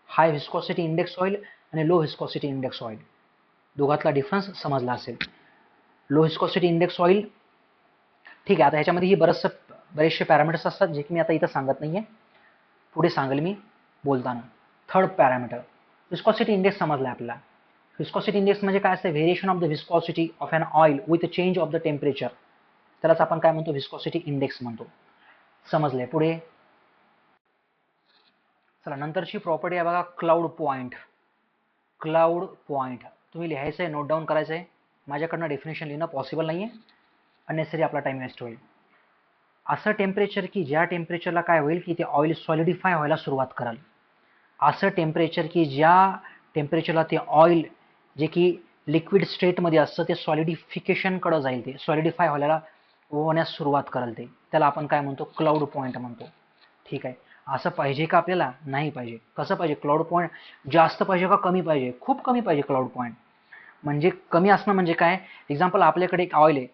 Speaker 1: हाय विस्कॉसिटी इंडेक्स ऑइल आणि लो विस्कॉसिटी इंडेक्स ऑइल दोघातला डिफरन्स समजला असेल. लो विस्कॉसिटी इंडेक्स ऑइल ठीक आहे. आता ह्याच्यामध्ये बरेचसे पॅरामीटर्स असतात जे की मी आता इथं सांगत नाही आहे, पुढे सांगेल मी बोलताना. थर्ड पॅरामीटर विस्कॉसिटी इंडेक्स समजला आपल्याला. विस्कॉसिटी इंडेक्स म्हणजे काय असतं? Variation of the viscosity of an oil with change of the temperature. त्यालाच आपण काय म्हणतो? विस्कॉसिटी इंडेक्स म्हणतो. समजले? पुढे चला नंतरची प्रॉपर्टी आहे बघा क्लाउड पॉईंट. क्लाउड पॉईंट तुम्ही लिहायचं आहे, नोट डाऊन करायचं आहे. माझ्याकडनं डेफिनेशन लिहिणं पॉसिबल नाही आहे, अननेसरी आपला टाइम वेस्ट होईल. असं टेम्परेचर की ज्या टेम्परेचरला काय होईल की ते ऑइल सॉलिडिफाय व्हायला सुरुवात कराल. असं टेम्परेचर की ज्या टेम्परेचरला ते ऑइल जे की लिक्विड स्टेटमध्ये असतं ते सॉलिडिफिकेशनकडे जाईल, ते सॉलिडिफाय व्हायला होण्यास सुरुवात कराल, ते त्याला आपण काय म्हणतो, क्लाउड पॉईंट म्हणतो. ठीक आहे. असं पाहिजे का आपल्याला? नाही पाहिजे. कसं पाहिजे क्लाउड पॉईंट? जास्त पाहिजे का कमी पाहिजे? खूप कमी पाहिजे क्लाउड पॉईंट. म्हणजे कमी असणं म्हणजे काय? एक्झाम्पल आपल्याकडे एक ऑइल आहे,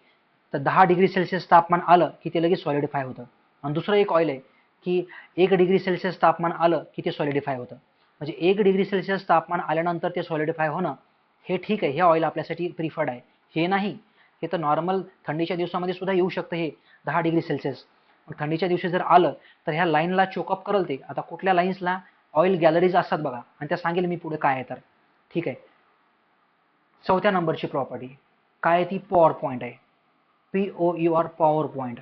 Speaker 1: तर 10 डिग्री सेल्सिअस तापमान आलं की ते लगेच सॉलिडिफाय होतं. आणि दुसरं एक ऑइल आहे की 1 डिग्री सेल्सिअस तापमान आलं की ते सॉलिडिफाय होतं. म्हणजे 1 डिग्री सेल्सिअस तापमान आल्यानंतर ते सॉलिडिफाय होणं हे ठीक आहे, हे ऑइल आपल्यासाठी प्रिफर्ड आहे. हे नाही, हे तर नॉर्मल थंडीच्या दिवसामध्ये सुद्धा येऊ शकतं हे 10 डिग्री सेल्सिअस. मग थंडीच्या दिवशी जर आलं तर ह्या लाईनला चोकअप करल ते. आता कुठल्या लाईन्सला? ऑइल गॅलरीज असतात बघा, आणि त्या सांगेल मी पुढे काय आहे तर. ठीक आहे. चौथ्या नंबरची प्रॉपर्टी काय आहे ती? पॉवर पॉईंट आहे. POUR power point.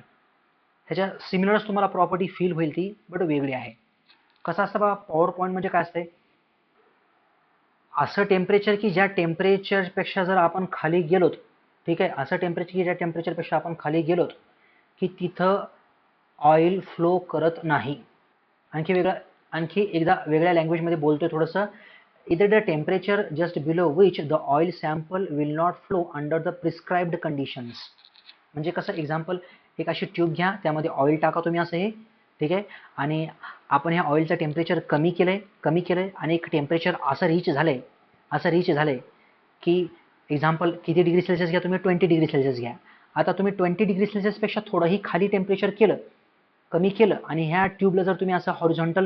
Speaker 1: ह्याच्या सिमिलरच तुम्हाला प्रॉपर्टी फील होईल ती, बट वेगळी आहे. कसं असतं बघा, पॉवर पॉईंट म्हणजे काय असते? असं टेम्परेचर की ज्या टेम्परेचरपेक्षा जर आपण खाली गेलोत, ठीक आहे, असं टेम्परेचर की ज्या टेम्परेचरपेक्षा आपण खाली गेलोत की तिथं ऑइल फ्लो करत नाही. आणखी एकदा वेगळ्या लँग्वेजमध्ये बोलतोय थोडंसं. इधर the temperature just below which the oil sample will not flow under the prescribed conditions. म्हणजे कसं, एक्झाम्पल, एक अशी ट्यूब घ्या, त्यामध्ये ऑइल टाका तुम्ही असं हे, ठीक आहे, आणि आपण ह्या ऑइलचं टेम्परेचर कमी केलंय आणि एक टेम्परेचर असं रीच झालंय की एक्झाम्पल किती डिग्री सेल्सिअस घ्या तुम्ही? 20 डिग्री सेल्सिअस घ्या. आता तुम्ही 20 डिग्री सेल्सिअसपेक्षा थोडंही खाली टेम्परेचर कमी केलं आणि ह्या ट्यूबला जर तुम्ही असं हॉरिझॉन्टल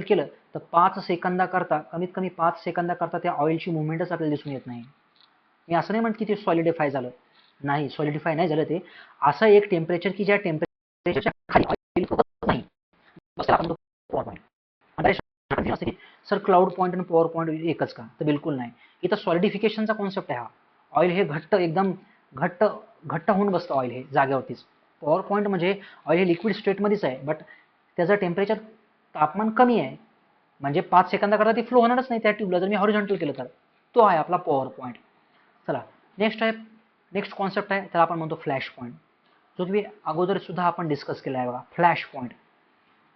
Speaker 1: केलं तर 5 सेकंदाकरता, कमीत कमी 5 सेकंदाकरता त्या ऑइलची मुवमेंटच आपल्याला दिसून येत नाही. मी असं नाही म्हणत की ते सॉलिडिफाय झालं, नाही, सॉलिडिफाय नाही झालं. ते असं एक टेम्परेचर की ज्या टेम्परेचरच्या खाली ऑइल फ्लो नाही. बस त्याला आपण पॉवर पॉईंट असते. सर क्लाउड पॉईंट आणि पॉवर पॉईंट एकच का? तर बिलकुल नाही. इथं सॉलिडिफिकेशनचा कॉन्सेप्ट आहे हा. ऑइल हे एकदम घट्ट होऊन बसतं ऑइल हे जागेवरतीच. पॉवर पॉईंट म्हणजे ऑइल हे लिक्विड स्टेटमध्येच आहे, बट त्याचं टेम्परेचर तापमान कमी आहे. म्हणजे 5 सेकंदाकरता ती फ्लो होणारच नाही त्या ट्यूबला जर मी हॉरिझॉन्टल केलं तर. तो आहे आपला पॉवर पॉईंट. चला नेक्स्ट कॉन्सेप्ट आहे, त्याला आपण म्हणतो फ्लॅश पॉईंट. जो तुम्ही अगोदर सुद्धा आपण डिस्कस केला आहे बघा, फ्लॅश पॉईंट.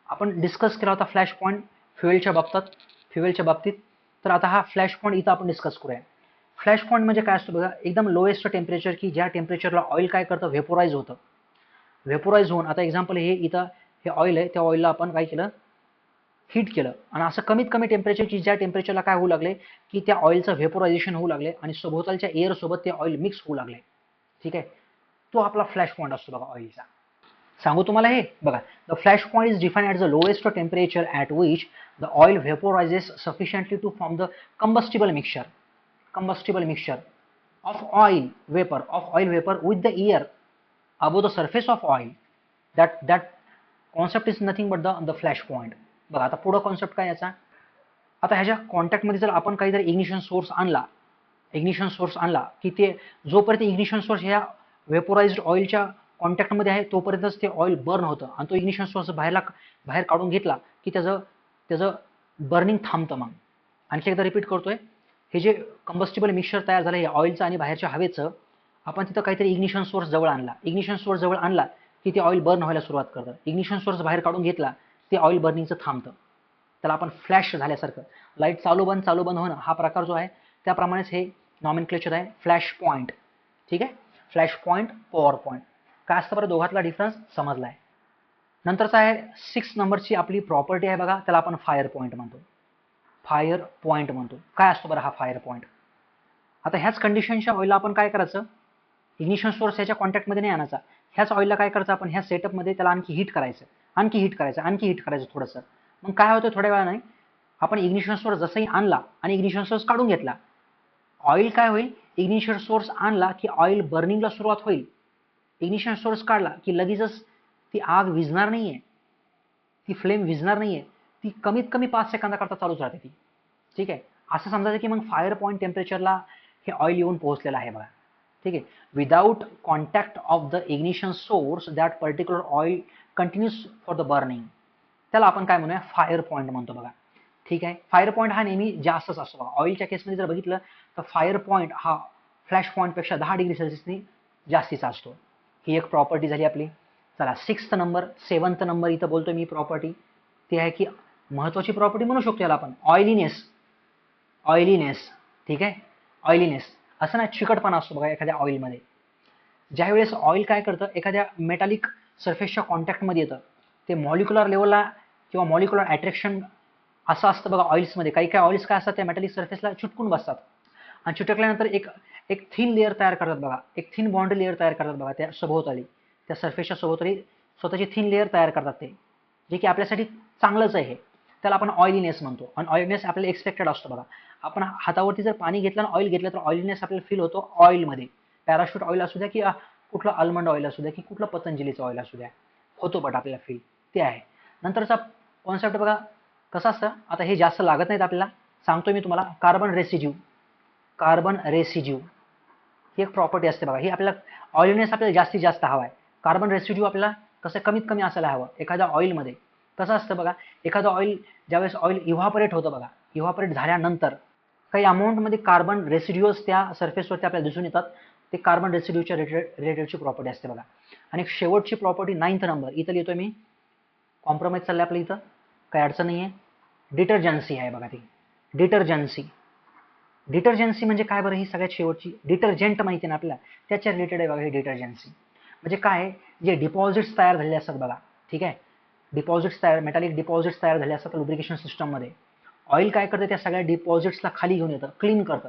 Speaker 1: आपण डिस्कस केला होता फ्लॅश पॉईंट फ्युएलच्या बाबतीत. तर आता हा फ्लॅश पॉईंट इथं आपण डिस्कस करूया. फ्लॅश पॉईंट म्हणजे काय असतं बघा, एकदम लोएस्ट टेम्परेचर की ज्या टेम्परेचरला ऑइल काय करतं, व्हेपोराइज होतं. व्हेपोराइज होऊन, आता एक्झाम्पल हे ऑइल आहे, त्या ऑइलला आपण काय केलं, हीट केलं, आणि असं कमीत कमी टेम्परेचर की ज्या टेम्परेचरला काय होऊ लागले की त्या ऑइलचं व्हेपोरायझेशन होऊ लागले आणि सभोवतालच्या एअर सोबत ते ऑइल मिक्स होऊ लागले. ठीक आहे. तो आपला फ्लॅश पॉईंट असतो बघा ऑइलचा. सांगू तुम्हाला हे बघा, the flash point is defined at the lowest temperature at which the oil vaporises sufficiently to form the combustible mixture of oil vapor with the air above the surface of oil. That concept is nothing but the flash point. बघा आता पुढं concept काय याचा. आता ह्याच्या कॉन्टॅक्टमध्ये जर आपण काहीतरी इग्निशन सोर्स आणला की ते जोपर्यंत इग्निशन सोर्स ह्या व्हेपोराइज्ड ऑइलच्या कॉन्टॅक्टमध्ये आहे तोपर्यंतच ते ऑइल बर्न होतं, आणि तो इग्निशन सोर्स बाहेर काढून घेतला की त्याचं बर्निंग थांबतं. मग आणखी एकदा रिपीट करतोय, हे जे कंबस्टिबल मिक्सचर तयार झालं आहे ऑइलचं आणि बाहेरच्या हवेचं, आपण तिथं काहीतरी इग्निशन सोर्स जवळ आणला की ते ऑइल बर्न व्हायला सुरुवात करतं. इग्निशन सोर्स बाहेर काढून घेतला ते ऑइल बर्निंगचं थांबतं. त्याला आपण फ्लॅश झाल्यासारखं, लाईट चालू बंद होणं हा प्रकार जो आहे त्याप्रमाणेच हे नॉमेनक्लेचर आहे, फ्लॅश पॉईंट. ठीक आहे. Flash point, power point. काय असतं बरं दोघातला डिफरन्स समजला आहे. नंतरचा आहे 6 नंबरची आपली प्रॉपर्टी आहे बघा, त्याला आपण फायर पॉईंट म्हणतो. काय असतो बरं हा फायर पॉईंट? आता ह्याच कंडिशनच्या ऑइलला आपण काय करायचं, इग्निशन सोर्स ह्याच्या कॉन्टॅक्टमध्ये नाही आणायचा. ह्याच ऑइलला काय करायचं आपण, ह्या सेटअपमध्ये त्याला आणखी हीट करायचं थोडंसं. मग काय होतं, थोड्या वेळाने आपण इग्निशन सोर्स जसंही आणला आणि इग्निशन सोर्स काढून घेतला, ऑइल काय होईल, इग्निशन सोर्स आणला की ऑइल बर्निंगला सुरुवात होईल. इग्निशन सोर्स काढला की लगेचच ती आग विझणार नाहीये, ती फ्लेम विझणार नाहीये, ती कमीत कमी 5 सेकंदाकरता चालूच राहते ती. ठीक आहे. असं समजायचं की मग फायर पॉईंट टेम्परेचरला हे ऑइल येऊन पोहोचलेलं आहे बघा. ठीक आहे. Without contact of the ignition source that particular oil continues for the burning. त्याला आपण काय म्हणूया, फायर पॉईंट म्हणतो बघा. ठीक आहे. फायर पॉईंट हा नेहमी जास्तच असतो बघा. ऑइलच्या केसमध्ये जर बघितलं तर फायर पॉईंट हा फ्लॅश पॉईंटपेक्षा 10 डिग्री सेल्सिअसनी जास्तीचा असतो. ही एक प्रॉपर्टी झाली आपली. चला 7th नंबर इथं बोलतोय मी प्रॉपर्टी, ती आहे की महत्वाची प्रॉपर्टी म्हणू शकतो याला आपण, ऑइलीनेस. ऑइलीनेस, ठीक आहे. ऑइलीनेस असं ना चिकटपणा असतो बघा एखाद्या ऑइलमध्ये. ज्यावेळेस ऑइल काय करतं, एखाद्या मेटालिक सरफेसच्या कॉन्टॅक्टमध्ये येतं, ते मॉलिक्युलर लेवलला किंवा मॉलिक्युलर अट्रॅक्शन असं असतं बघा ऑइल्समध्ये. काही काही ऑइल्स काय असतात, त्या मेटालिक सरफेसला चिटकून बसतात आणि चिटकल्यानंतर एक एक थिन लेअर तयार करतात बघा, एक थिन बाउंड्री लेअर तयार करतात बघा त्या सभोवताली, त्या सरफेसच्या सभोवताली स्वतःची थिन लेअर तयार करतात ते, जे की आपल्यासाठी चांगलंच आहे. त्याला आपण ऑइलीनेस म्हणतो आणि ऑइलीनेस आपल्याला एक्सपेक्टेड असतो बघा. आपण हातावरती जर पाणी घेतलं आणि ऑइल घेतलं तर ऑइलीनेस आपल्याला फील होतो ऑइलमध्ये. पॅराशूट ऑइल असू द्या की कुठलं आल्मंड ऑइल असू द्या की कुठलं पतंजलीचं ऑइल असू द्या, होतो बट आपल्याला फील ते आहे. नंतरचा कॉन्सेप्ट बघा कसं असतं, आता हे जास्त लागत नाहीत आपल्याला, सांगतोय मी तुम्हाला. Carbon residue. कार्बन रेसिड्यू ही एक प्रॉपर्टी असते बघा. ही आपल्याला ऑइलीनेस आपल्याला जास्तीत जास्त हवा आहे. कार्बन रेसिड्यू आपल्याला कसं कमीत कमी असायला हवं एखाद्या ऑइलमध्ये. कसं असतं बघा, एखादं ऑइल ज्यावेळेस ऑइल इव्हापरेट होतं बघा, इव्हापरेट झाल्यानंतर काही अमाऊंटमध्ये कार्बन रेसिड्यूज त्या सरफेसवरती आपल्याला दिसून येतात. ते कार्बन रेसिड्यूच्या रिलेटेडची प्रॉपर्टी असते बघा. आणि शेवटची प्रॉपर्टी 9th नंबर इथं लिहितोय मी, कॉम्प्रोमाइज चाललंय आपलं इथं, काही अडचण नाही आहे. डिटर्जन्सी आहे बघा ती. डिटर्जन्सी. डिटर्जन्सी म्हणजे काय बरं, ही सगळ्यात शेवटची. डिटर्जंट माहिती ना आपल्याला, त्याच्या रिलेटेड आहे बघा ही डिटर्जन्सी. म्हणजे काय, जे डिपॉझिट्स तयार झालेले असतात बघा, ठीक आहे, डिपॉझिट्स तयार, मेटॅलिक डिपॉझिट्स तयार झाले असतात लुब्रिकेशन सिस्टममध्ये. ऑइल काय करतं, त्या सगळ्या डिपॉझिट्सला खाली घेऊन येतं, क्लीन करतं,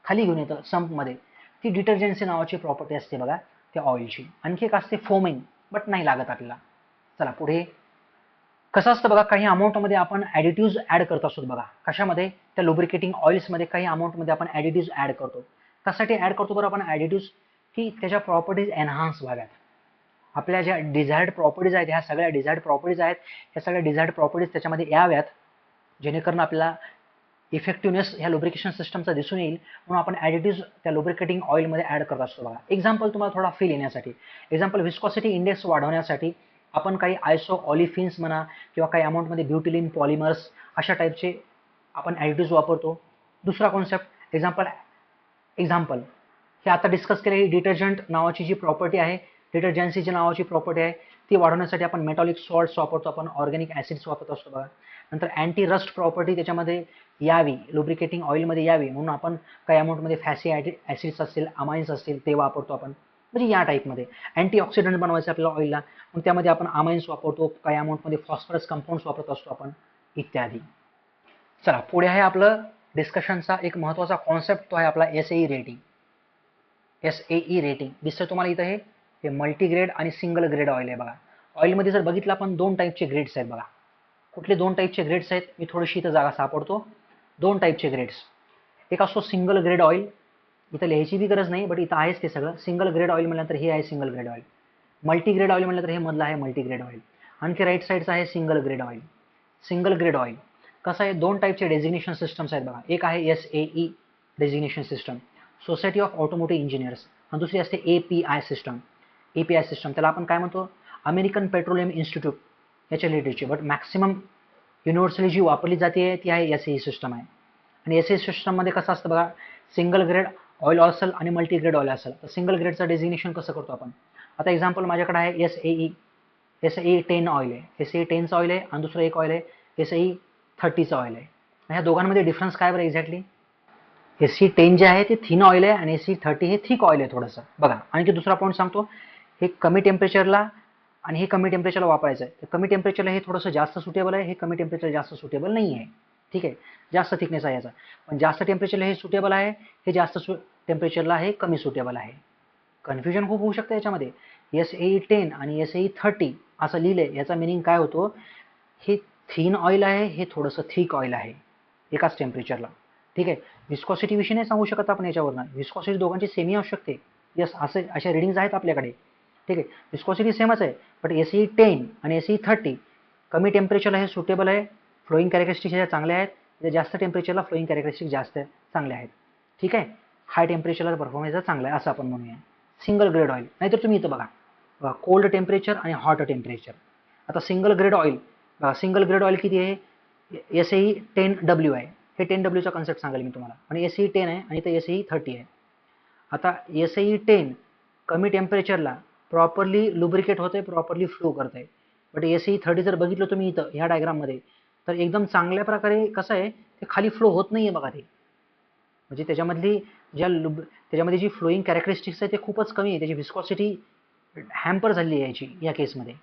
Speaker 1: खाली घेऊन येतं संपमध्ये. ती डिटर्जन्सी नावाची प्रॉपर्टी असते बघा त्या ऑइलची. आणखी एक असते फोमिंग, बट नाही लागत आपल्याला. चला पुढे. कसं असतं बघा, काही अमाऊंटमध्ये आपण ॲडिटिव्ज ॲड करत असतो बघा. कशामध्ये, त्या लुब्रिकेटिंग ऑइल्समध्ये काही अमाऊंटमध्ये आपण ॲडिटिव्ज ॲड करतो. कशासाठी ॲड करतो बरं आपण ॲडिटिव्ज, की त्याच्या प्रॉपर्टीज एनहान्स व्हाव्यात. आपल्या ज्या डिझायर्ड प्रॉपर्टीज आहेत, ह्या सगळ्या डिझायर्ड प्रॉपर्टीज आहेत, ह्या सगळ्या डिझायर्ड प्रॉपर्टीज त्याच्यामध्ये याव्यात, जेणेकरून आपल्याला इफेक्टिव्हनेस ह्या लुब्रिकेशन सिस्टमचा दिसून येईल. म्हणून आपण ॲडिटिव्ज त्या लुब्रिकेटिंग ऑइलमध्ये ॲड करत असतो बघा. एक्झाम्पल तुम्हाला थोडा फील येण्यासाठी, एक्झाम्पल व्हिस्कॉसिटी इंडेक्स वाढवण्यासाठी आपण काही आयसो ऑलिफिन्स म्हणा किंवा काही अमाऊंटमध्ये ब्युटिलिन पॉलिमर्स अशा टाईपचे आपण ॲडिटिव्ज वापरतो. दुसरा कॉन्सेप्ट, एक्झाम्पल हे आता डिस्कस केलेली डिटर्जंट नावाची जी प्रॉपर्टी आहे, डिटर्जन्सी जी नावाची प्रॉपर्टी आहे, ती वाढवण्यासाठी आपण मेटॉलिक सॉल्ट्स वापरतो, आपण ऑर्गॅनिक ॲसिड्स वापरत असतो बघा. नंतर अँटी रस्ट प्रॉपर्टी त्याच्यामध्ये यावी, लुब्रिकेटिंग ऑइलमध्ये यावी म्हणून आपण काही अमाऊंटमध्ये फॅसी ॲसिड्स असतील, अमाइन्स असतील ते वापरतो आपण. म्हणजे या टाईपमध्ये अँटीऑक्सिडंट बनवायचं आपल्याला ऑइलला, मग त्यामध्ये आपण अमाइन्स वापरतो, काही अमाऊंटमध्ये फॉस्फरस कंपाऊंड्स वापरत असतो आपण, इत्यादी. चला पुढे आहे आपलं डिस्कशनचा एक महत्त्वाचा कॉन्सेप्ट, तो आहे आपला SAE रेटिंग. SAE रेटिंग दिसतं तुम्हाला इथं, हे मल्टीग्रेड आणि सिंगल ग्रेड ऑइल आहे बघा. ऑइलमध्ये जर बघितलं आपण 2 टाईपचे ग्रेड्स आहेत बघा. कुठले 2 टाईपचे ग्रेड्स आहेत, मी थोडीशी इथं जागा सापडतो. 2 टाईपचे ग्रेड्स. एक असतो सिंगल ग्रेड ऑइल, इथं लिहायची बी गरज नाही बट इथं आहेच ते सगळं. सिंगल ग्रेड ऑइल म्हटल्यानंतर हे आहे single grade oil. Multigrade oil म्हटलं तर हे मधलं आहे मल्टीग्रेड ऑइल. आणखी राईट साईडचं आहे single grade oil. Single grade oil कसं आहे, 2 टाईपचे डेझिग्नेशन सिस्टम्स आहेत बघा. एक आहे SAE designation system, society of automotive engineers, आणि दुसरी असते API सिस्टम. API सिस्टम त्याला आपण काय म्हणतो, अमेरिकन पेट्रोलियम इन्स्टिट्यूट याच्या रिलेटेडची, बट मॅक्सिमम युनिव्हर्सली जी वापरली जाते ती आहे SAE सिस्टम आहे. आणि SAE सिस्टममध्ये कसं असतं बघा, सिंगल ग्रेड ऑइल असेल आणि मल्टीग्रेड ऑइल असेल तर सिंगल ग्रेडचं डेझिग्नेशन कसं करतो आपण. आता एक्झाम्पल माझ्याकडे आहे SAE 10 ऑइल आहे, SAE 10चं ऑइल आहे, आणि दुसरं एक ऑइल आहे SAE 30चं ऑइल आहे. ह्या दोघांमध्ये डिफरन्स काय बरं एक्झॅक्टली. SAE 10 जे आहे ते थिन ऑइल आहे आणि SAE 30 हे थिक ऑइल आहे थोडंसं बघा. आणखी दुसरा पॉईंट सांगतो, हे कमी टेम्परेचरला आणि हे कमी टेम्परेचरला वापरायचं आहे. तर कमी टेम्परेचरला हे थोडंसं जास्त सुटेबल आहे, हे कमी टेम्परेचर जास्त सुटेबल नाही आहे. ठीक आहे, जास्त थिकनेस आहे याचा, पण जास्त टेम्परेचरला हे सुटेबल आहे, हे जास्त टेम्परेचरला हे कमी सुटेबल आहे. कन्फ्युजन खूप होऊ शकतं याच्यामध्ये. SAE 10 आणि SAE 30 असं लिहिलंय, याचा मिनिंग काय होतो, हे थिन ऑइल आहे, हे थोडंसं थिक ऑइल आहे एकाच टेम्परेचरला. ठीक आहे, विस्कॉसिटी विषयी नाही सांगू शकत आपण याच्यावरनं, विस्कॉसिटी दोघांची सेमी असू शकते. यस, अशा रिडिंग्स आहेत आपल्याकडे. ठीक आहे, विस्कॉसिटी सेमच आहे, बट SAE 10 आणि SAE 30 कमी टेम्परेचरला हे सुटेबल आहे, फ्लोईंग कॅरेक्टरिस्टिक्स ह्याच्या चांगल्या आहेत, जास्त टेम्परेचरला फ्लोईंग कॅरेक्टरिस्टिक्स जास्त चांगले आहेत. ठीक आहे, हाय टेम्परेचरला परफॉर्मन्स चांगला आहे असं आपण म्हणूया. सिंगल ग्रेड ऑइल, नाहीतर तुम्ही इथं बघा कोल्ड टेम्परेचर आणि हॉट टेम्परेचर. आता सिंगल ग्रेड ऑइल बघा सिंगल ग्रेड ऑइल किती आहे, SAE 10W आहे. हे 10Wचा कन्सेप्ट सांगेल मी तुम्हाला. आणि SAE 10 आहे आणि इथं SAE 30 आहे. आता SAE 10 कमी टेम्परेचरला प्रॉपरली लुब्रिकेट होते, प्रॉपरली फ्लो करत आहे. बट SAE 30 जर बघितलं तुम्ही इथं ह्या डायग्राममध्ये तर एकदम चांगल्या प्रकारे कसं आहे ते खाली फ्लो होत नाही आहे बघा. ते म्हणजे त्याच्यामधली त्याच्यामध्ये जी फ्लोईंग कॅरेक्टरिस्टिक्स आहे ते खूपच कमी आहे. त्याची व्हिस्कॉसिटी हॅम्पर झालेली आहे याची या केसमध्ये.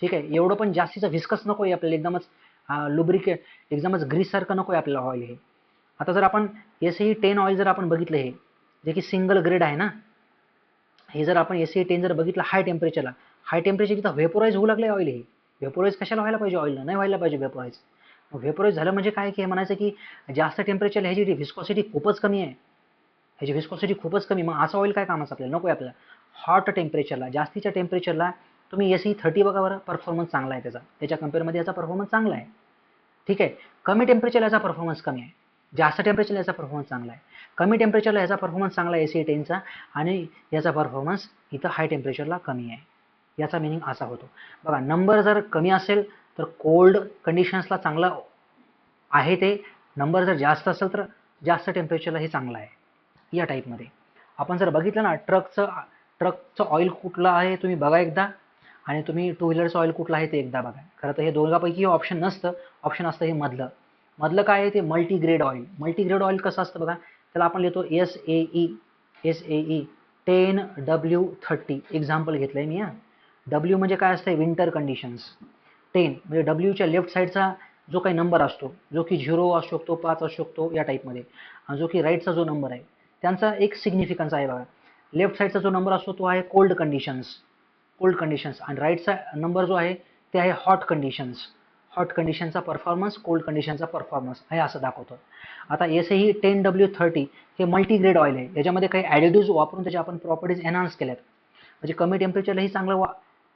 Speaker 1: ठीक आहे, एवढं पण जास्तीचं व्हिस्कस नको आहे आपल्याला, एकदमच लुब्रिकेट एकदमच ग्रीससारखं नको आहे आपल्याला ऑइल हे. आता जर आपण SAE 10 ऑइल जर आपण बघितलं हे जे की सिंगल ग्रेड आहे ना, हे जर आपण SAE 10 जर बघितलं हाय टेम्परेचर इथं व्हेपोराइज होऊ लागले ऑइल. हे व्हेपोराइज कशाला व्हायला पाहिजे, ऑइलला नाही व्हायला पाहिजे व्हेपोराइज. व्हेपोराइज झालं म्हणजे काय की म्हणायचं की जास्त टेम्परेचर ह्याची व्हिस्कॉसिटी खूपच कमी आहे, ह्याची व्हिस्कॉसिटी खूपच कमी. मग असं ऑइल काय कामाचं आपल्याला, नको आहे आपल्याला. हॉट टेम्परेचरला जास्तीच्या टेम्परेचरला तुम्ही SAE 30 बघा बरं, परफॉर्मन्स चांगला आहे त्याचा, त्याच्या कम्पेअरमध्ये याचा परफॉर्मन्स चांगला आहे. ठीक आहे, कमी टेम्परेचरला याचा परफॉर्मन्स कमी आहे, जास्त टेम्परेचरला याचा परफॉर्मन्स चांगला आहे. कमी टेम्परेचरला याचा परफॉर्मन्स चांगला आहे SAE 10चा आणि याचा परफॉर्मन्स इथं हाय टेम्परेचरला कमी आहे. याचा मिनिंग असा होतो. बघा नंबर जर कमी असेल तर कोल्ड कंडिशन्सला चांगलं आहे ते, नंबर जर जास्त असेल तर जास्त टेम्परेचरला हे चांगलं आहे. या टाईपमध्ये आपण जर बघितलं ना, ट्रकचं ऑइल कुठलं आहे तुम्ही बघा एकदा, आणि तुम्ही टू व्हीलरचं ऑइल कुठलं आहे ते एकदा बघा. खरं तर हे दोघांपैकी ऑप्शन नसतं, ऑप्शन असतं हे मधलं काय आहे ते मल्टीग्रेड ऑइल. मल्टीग्रेड ऑइल कसं असतं बघा, त्याला आपण लिहितो SAE 10W30. एक्झाम्पल घेतलं आहे मी. W म्हणजे काय असतं, विंटर कंडिशन्स. 10 म्हणजे Wच्या लेफ्ट साईडचा जो काही नंबर असतो, जो की 0 असू शकतो, 5 असू शकतो या टाईपमध्ये, आणि जो की राईटचा जो नंबर आहे त्यांचा एक सिग्निफिकन्स आहे बघा. लेफ्ट साईडचा जो नंबर असतो तो आहे कोल्ड कंडिशन्स आणि राईटचा नंबर जो आहे ते आहे हॉट कंडिशनचा परफॉर्मन्स, कोल्ड कंडिशनचा परफॉर्मन्स आहे असं दाखवतो. आता SAE 10W30 हे मल्टीग्रेड ऑइल आहे. याच्यामध्ये काही ॲडिटिव्ज वापरून त्याच्या आपण प्रॉपर्टीज एनहान्स केल्यात. म्हणजे कमी टेम्परेचरलाही चांगलं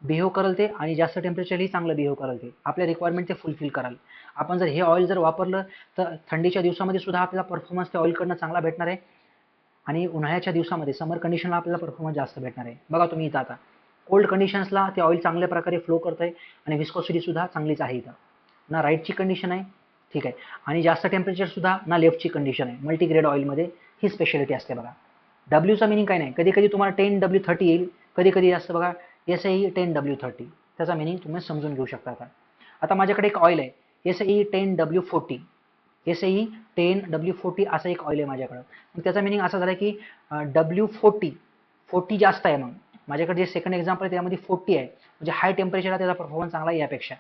Speaker 1: बिहेव करेल ते आणि जास्त टेम्परेचरही चांगलं बिहेव करेल ते, आपल्या रिक्वायरमेंट ते फुलफिल कराल. आपण जर हे ऑइल जर वापरलं तर थंडीच्या दिवसामध्ये सुद्धा आपल्याला परफॉर्मन्स त्या ऑइलकडनं चांगला भेटणार आहे आणि उन्हाळ्याच्या दिवसामध्ये समर कंडिशनला आपल्याला परफॉर्मन्स जास्त भेटणार आहे. बघा तुम्ही इथं आता कोल्ड कंडिशन्सला ते ऑइल चांगल्या प्रकारे फ्लो करत आहे आणि व्हिस्कोसिटी सुद्धा चांगलीच आहे. इथं ना राईटची कंडिशन आहे, ठीक आहे, आणि जास्त टेम्परेचर सुद्धा ना लेफ्टची कंडिशन आहे. मल्टीग्रेड ऑइलमध्ये ही स्पेशालिटी असते बघा. डब्ल्यूचा मिनिंग काय नाही, कधी कधी तुम्हाला 10W30 येईल, कधी कधी असतं बघा SAE 10W30. त्याचा मिनिंग तुम्ही समजून घेऊ शकता. आता माझ्याकडे एक ऑइल आहे SAE 10W40. SAE 10W40 असं एक ऑइल आहे माझ्याकडं. मग त्याचा मिनिंग असा झाला की W40 जास्त आहे. मग माझ्याकडे जे सेकंड एक्झाम्पल आहे त्यामध्ये 40 आहे, म्हणजे हाय टेम्परेचरला त्याचा परफॉर्मन्स चांगला आहे यापेक्षा.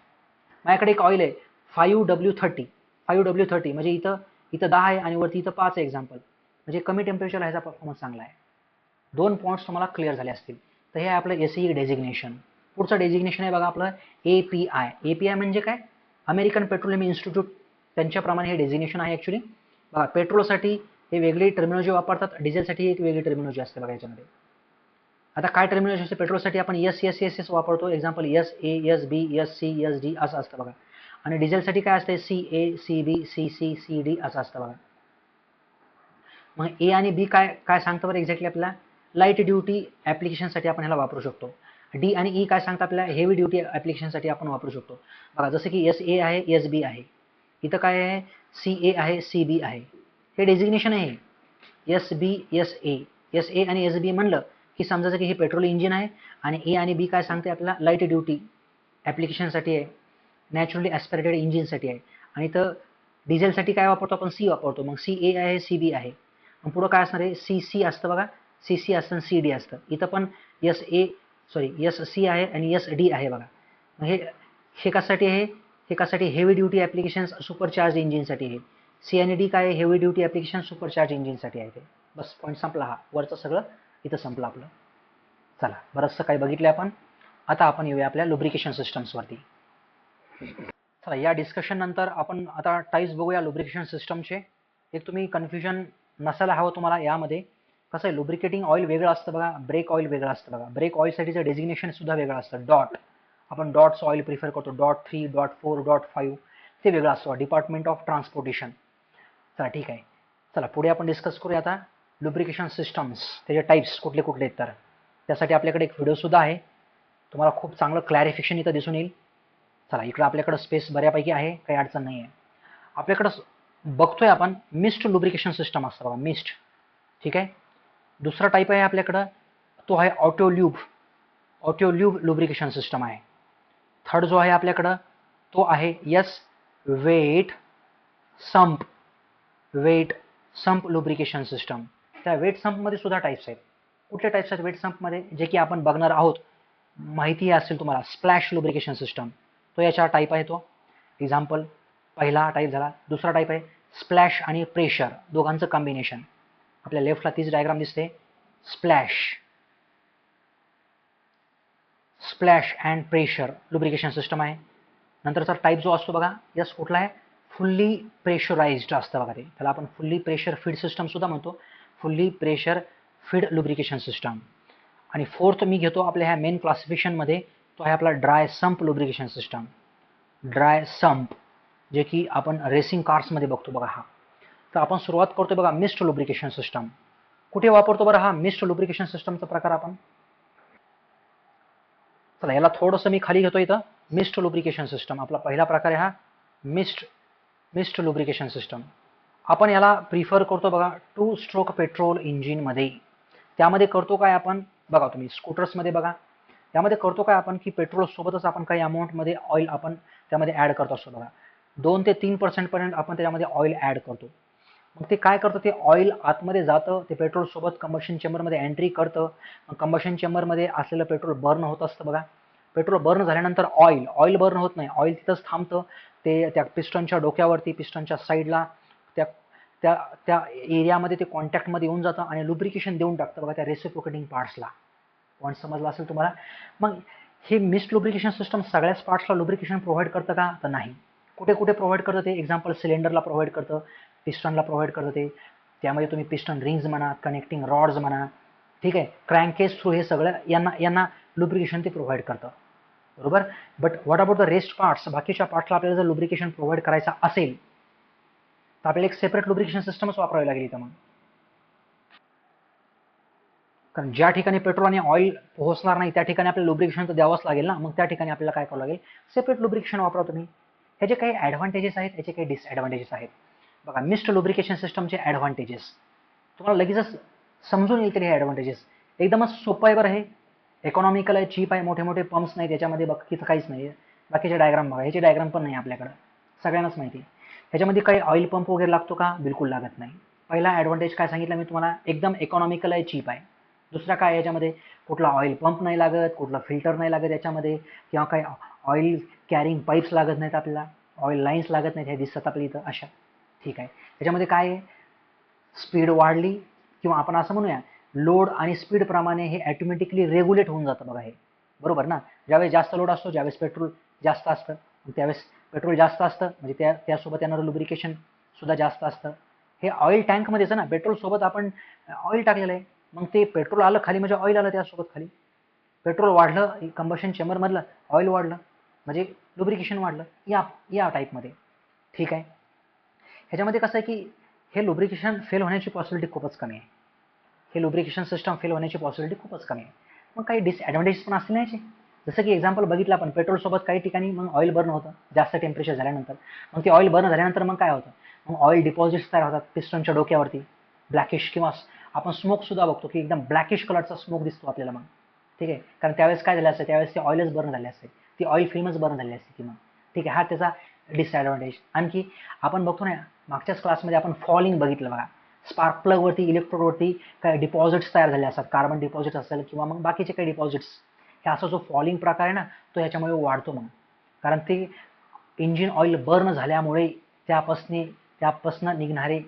Speaker 1: माझ्याकडे एक ऑइल आहे 5W30 म्हणजे इथं 10 आहे आणि वरती इथं 5 आहे एक्झाम्पल, म्हणजे कमी टेम्परेचरला ह्याचा परफॉर्मन्स चांगला आहे. 2 पॉईंट्स तुम्हाला क्लिअर झाले असतील. तर हे आहे आपलं SAE डेजिग्नेशन. पुढचं डेजिग्नेशन आहे बघा आपलं API म्हणजे काय, अमेरिकन पेट्रोलियम इन्स्टिट्यूट त्यांच्याप्रमाणे हे डेजिग्नेशन आहे ॲक्च्युली. बघा पेट्रोलसाठी हे वेगळी टर्मिनॉलॉजी वापरतात, डिझेलसाठी एक वेगळी टर्मिनॉलॉजी असते बघा याच्यामध्ये. आता काय टर्मिनॉलॉजी असते पेट्रोलसाठी, आपण S वापरतो, example SA SB SC SD असं असतं बघा. आणि डिझेलसाठी काय असते CA CB CC CD असं असतं बघा. मग A आणि B काय सांगतं बरं एक्झॅक्टली आपल्याला, लाईट ड्युटी ॲप्लिकेशनसाठी आपण ह्याला वापरू शकतो. D आणि E काय सांगतं आपल्याला, हेवी ड्युटी ॲप्लिकेशनसाठी आपण वापरू शकतो बघा. जसं की SA आहे SB आहे, इथं काय आहे CA आहे CB आहे, हे डेजिग्नेशन आहे. SB SA आणि SB म्हणलं की समजायचं की हे पेट्रोल इंजिन आहे आणि A आणि B काय सांगते आपल्याला, लाईट ड्युटी ॲप्लिकेशनसाठी आहे, नॅचरली ॲस्पिरेटेड इंजिनसाठी आहे. आणि तर डिझेलसाठी काय वापरतो आपण, C वापरतो. मग CA आहे CB आहे, मग पुढं काय असणार आहे CC असतं बघा, CC असतं CD असतं. इथं पण SC आहे आणि SD आहे बघा. मग हे कशासाठी आहे, हे कशासाठी, हेवी ड्युटी ॲप्लिकेशन्स सुपरचार्ज इंजिनसाठी आहे. C आणि D काय आहे, हेवी ड्युटी ॲप्लिकेशन सुपरचार्ज इंजिनसाठी आहे ते. बस पॉईंट संपला. हा वरचं सगळं इथं संपलं आपलं. चला बरंचसं काही बघितलं आपण. आता आपण येऊया आपल्या लुब्रिकेशन सिस्टम्सवरती. चला या डिस्कशन नंतर आपण आता टाईप्स बघूया लुब्रिकेशन सिस्टमचे. एक तुम्ही कन्फ्युजन नसायला हवं तुम्हाला. यामध्ये कसं आहे, लुब्रिकेटिंग ऑइल वेगळं असतं बघा, ब्रेक ऑइल वेगळं असतं बघा. ब्रेक ऑइलसाठीचं डेजिग्नेशन सुद्धा वेगळं असतं. आपण डॉट्स ऑइल प्रिफर करतो, .3 .4 .5 ते वेगळं असतं, डिपार्टमेंट ऑफ ट्रान्सपोर्टेशन. चला ठीक आहे, चला पुढे आपण डिस्कस करूया आता लुब्रिकेशन सिस्टम्स, त्याचे टाईप्स कुठले कुठले आहेत. तर त्यासाठी आपल्याकडे एक व्हिडिओ सुद्धा आहे, तुम्हाला खूप चांगलं क्लॅरिफिकेशन इथं दिसून येईल. चला इकडे आपल्याकडे स्पेस बऱ्यापैकी आहे, काही अडचण नाही आहे. आपल्याकडं बघतोय आपण मिस्ट लुब्रिकेशन सिस्टम असतं बघा, मिस्ट. ठीक आहे. दुसरा टाईप आहे आपल्याकडं, तो आहे ऑटोल्यूब. ऑटोल्यूब लुब्रिकेशन सिस्टम आहे. थर्ड जो आहे आपल्याकडं तो आहे वेट संप. वेट संप लुब्रिकेशन सिस्टम. त्या वेट संपमध्ये सुद्धा टाईप्स आहेत. कुठले टाईप्स आहेत वेट संपमध्ये, जे की आपण बघणार आहोत. माहिती असेल तुम्हाला स्प्लॅश लुब्रिकेशन सिस्टम, तो याचा टाईप आहे. तो एक्झाम्पल पहिला टाईप झाला. दुसरा टाईप आहे स्प्लॅश आणि प्रेशर, दोघांचं कॉम्बिनेशन. आपल्या लेफ्टला तीच डायग्राम दिसते. Splash splash and pressure lubrication system आहे. नंतरचा टाईप जो असतो बघा, यस कुठला आहे, फुल्ली प्रेशराइज्ड असतं बघा ते. त्याला आपण फुल्ली प्रेशर फीड सिस्टम सुद्धा म्हणतो. Fully pressure feed lubrication system. आणि फोर्थ मी घेतो आपल्या ह्या मेन क्लासिफिकेशनमध्ये, तो आहे आपला ड्राय संप लुब्रिकेशन सिस्टम. ड्राय संप, जे की आपण रेसिंग कार्समध्ये बघतो बघा हा. तर आपण सुरुवात करतोय बघा मिस्ट लुब्रिकेशन सिस्टम. कुठे वापरतो बरं हा मिस्ट लुब्रिकेशन सिस्टमचा प्रकार आपण. चला याला थोडंसं मी खाली घेतो इथं. मिस्ट लुब्रिकेशन सिस्टम आपला पहिला प्रकार आहे हा, मिस्ट लुब्रिकेशन सिस्टम. आपण याला प्रिफर करतो बघा 2 स्ट्रोक पेट्रोल इंजिनमध्ये. त्यामध्ये करतो काय आपण बघा, तुम्ही स्कूटर्समध्ये बघा, त्यामध्ये करतो काय आपण की पेट्रोल सोबतच आपण काही अमाऊंटमध्ये ऑइल आपण त्यामध्ये ॲड करत असतो बघा. 2 ते 3% पर्यंत आपण त्याच्यामध्ये ऑइल ॲड करतो. मग ते काय करतं, ते ऑइल आतमध्ये जातं, ते पेट्रोल सोबत कंबशन चेंबरमध्ये एंट्री करतं. मग कंबशन चेंबरमध्ये असलेलं पेट्रोल बर्न होत असतं बघा. पेट्रोल बर्न झाल्यानंतर ऑइल बर्न होत नाही, ऑइल तिथंच थांबतं. ते त्या पिस्टनच्या डोक्यावरती, पिस्टनच्या साईडला, त्या त्या त्या एरियामध्ये ते कॉन्टॅक्टमध्ये येऊन जातं आणि लुब्रिकेशन देऊन टाकतं बघा त्या रेसिप्रोकेटिंग पार्ट्सला. पॉईंट समजला असेल तुम्हाला. मग हे मिस्ट लुब्रिकेशन सिस्टम सगळ्याच पार्ट्सला लुब्रिकेशन प्रोव्हाइड करतं का, तर नाही. कुठे कुठे प्रोव्हाइड करतं ते, एक्झाम्पल सिलेंडरला प्रोव्हाइड करतं, पिस्टनला प्रोव्हाइड करतं ते. त्यामध्ये तुम्ही पिस्टन रिंग्स म्हणा, कनेक्टिंग रॉड्स म्हणा, ठीक आहे, क्रँकेज थ्रू, हे सगळं यांना लुब्रिकेशन ते प्रोव्हाइड करतं. बरोबर. But what about the rest parts, बाकीच्या पार्ट्सला आपल्याला जर लुब्रिकेशन प्रोव्हाइड करायचा असेल तर आपल्याला एक सेपरेट लुब्रिकेशन सिस्टमच वापरावी लागेल इथं. मग कारण ज्या ठिकाणी पेट्रोल आणि ऑइल पोहोचणार नाही त्या ठिकाणी आपल्याला लुब्रिकेशन तर द्यावंच लागेल ना. मग त्या ठिकाणी आपल्याला काय करावं लागेल, सेपरेट लुब्रिकेशन वापरा तुम्ही. ह्याचे काही ॲडव्हान्टेजेस आहेत, याचे काही डिसॲडव्हान्टेजेस आहेत. बघा मिस्ट लुब्रिकेशन सिस्टमचे ॲडव्हान्टेजेस तुम्हाला लगेचच समजून येईल. हे ॲडव्हान्टेजेस एकदमच सोपं आहे बरं. हे इकॉनॉमिकल आहे, चीप आहे, मोठे मोठे पंप्स नाही त्याच्यामध्ये, बाकीचं काहीच नाही. बाकीचे डायग्राम बघा, ह्याचे डायग्राम पण नाही आपल्याकडं, सगळ्यांनाच माहिती. ह्याच्यामध्ये काही ऑइल पंप वगैरे लागतो का, बिलकुल लागत नाही. पहिला ॲडव्हान्टेज काय सांगितलं मी तुम्हाला, एकदम इकॉनॉमिकल आहे, चीप आहे. दुसरा काय, याच्यामध्ये कुठला ऑइल पंप नाही लागत, कुठला फिल्टर नाही लागत याच्यामध्ये, किंवा काही ऑइल कॅरिंग पाईप्स लागत नाहीत आपल्याला, ऑइल लाईन्स लागत नाहीत, हे दिसतात आपल्या इथं अशा. ठीक आहे. त्याच्यामध्ये काय आहे, स्पीड वाढली किंवा आपण असं म्हणूया लोड आणि स्पीड प्रमाणे हे ऑटोमॅटिकली रेग्युलेट होऊन जातं बघा हे. बरोबर ना. ज्यावेळेस जास्त लोड असतो, ज्यावेळेस पेट्रोल जास्त असतं, त्यावेळेस पेट्रोल जास्त असतं म्हणजे त्यासोबत येणारं लुब्रिकेशन सुद्धा जास्त असतं. हे ऑइल टँकमध्येच ना, पेट्रोल सोबत आपण ऑइल टाकलेलं आहे. मग ते पेट्रोल आलं खाली म्हणजे ऑइल आलं त्यासोबत खाली. पेट्रोल वाढलं कंबशन चेंबरमधलं, ऑइल वाढलं म्हणजे लुब्रिकेशन वाढलं, या टाईपमध्ये. ठीक आहे. ह्याच्यामध्ये कसं आहे की हे लुब्रिकेशन फेल होण्याची पॉसिबिलिटी खूपच कमी आहे. हे लुब्रिकेशन सिस्टम फेल होण्याची पॉसिबिलिटी खूपच कमी आहे. मग काही डिसॲडव्हान्टेजेस पण असतील ना याचे. जसं की एक्झाम्पल बघितलं आपण, पेट्रोलसोबत काही ठिकाणी मग ऑइल बर्न होतं जास्त टेम्परेचर झाल्यानंतर. मग ते ऑइल बर्न झाल्यानंतर मग काय होतं, मग ऑइल डिपॉझिट्स तयार होतात पिस्टनच्या डोक्यावरती, ब्लॅकिश, किंवा आपण स्मोक सुद्धा बघतो की एकदम ब्लॅकिश कलरचा स्मोक दिसतो आपल्याला मग. ठीक आहे. कारण त्यावेळेस काय झालं असतं, त्यावेळेस ते ऑइलच बर्न झाले असते, ती ऑइल फिल्मच बर्न झाली असते ती मग. ठीक आहे. हा त्याचा डिसॲडव्हान्टेज. आणखी आपण बघतो ना, मागच्याच क्लासमध्ये आपण फॉलिंग बघितलं बघा, स्पार्क प्लगवरती, इलेक्ट्रोडवरती काय डिपॉझिट्स तयार झाले असतात, कार्बन डिपॉझिट असेल किंवा मग बाकीचे काही डिपॉझिट्स. हे असा जो फॉलिंग प्रकार आहे ना, तो ह्याच्यामुळे वाढतो मग. कारण ते इंजिन ऑइल बर्न झाल्यामुळे त्यापासनं निघणारे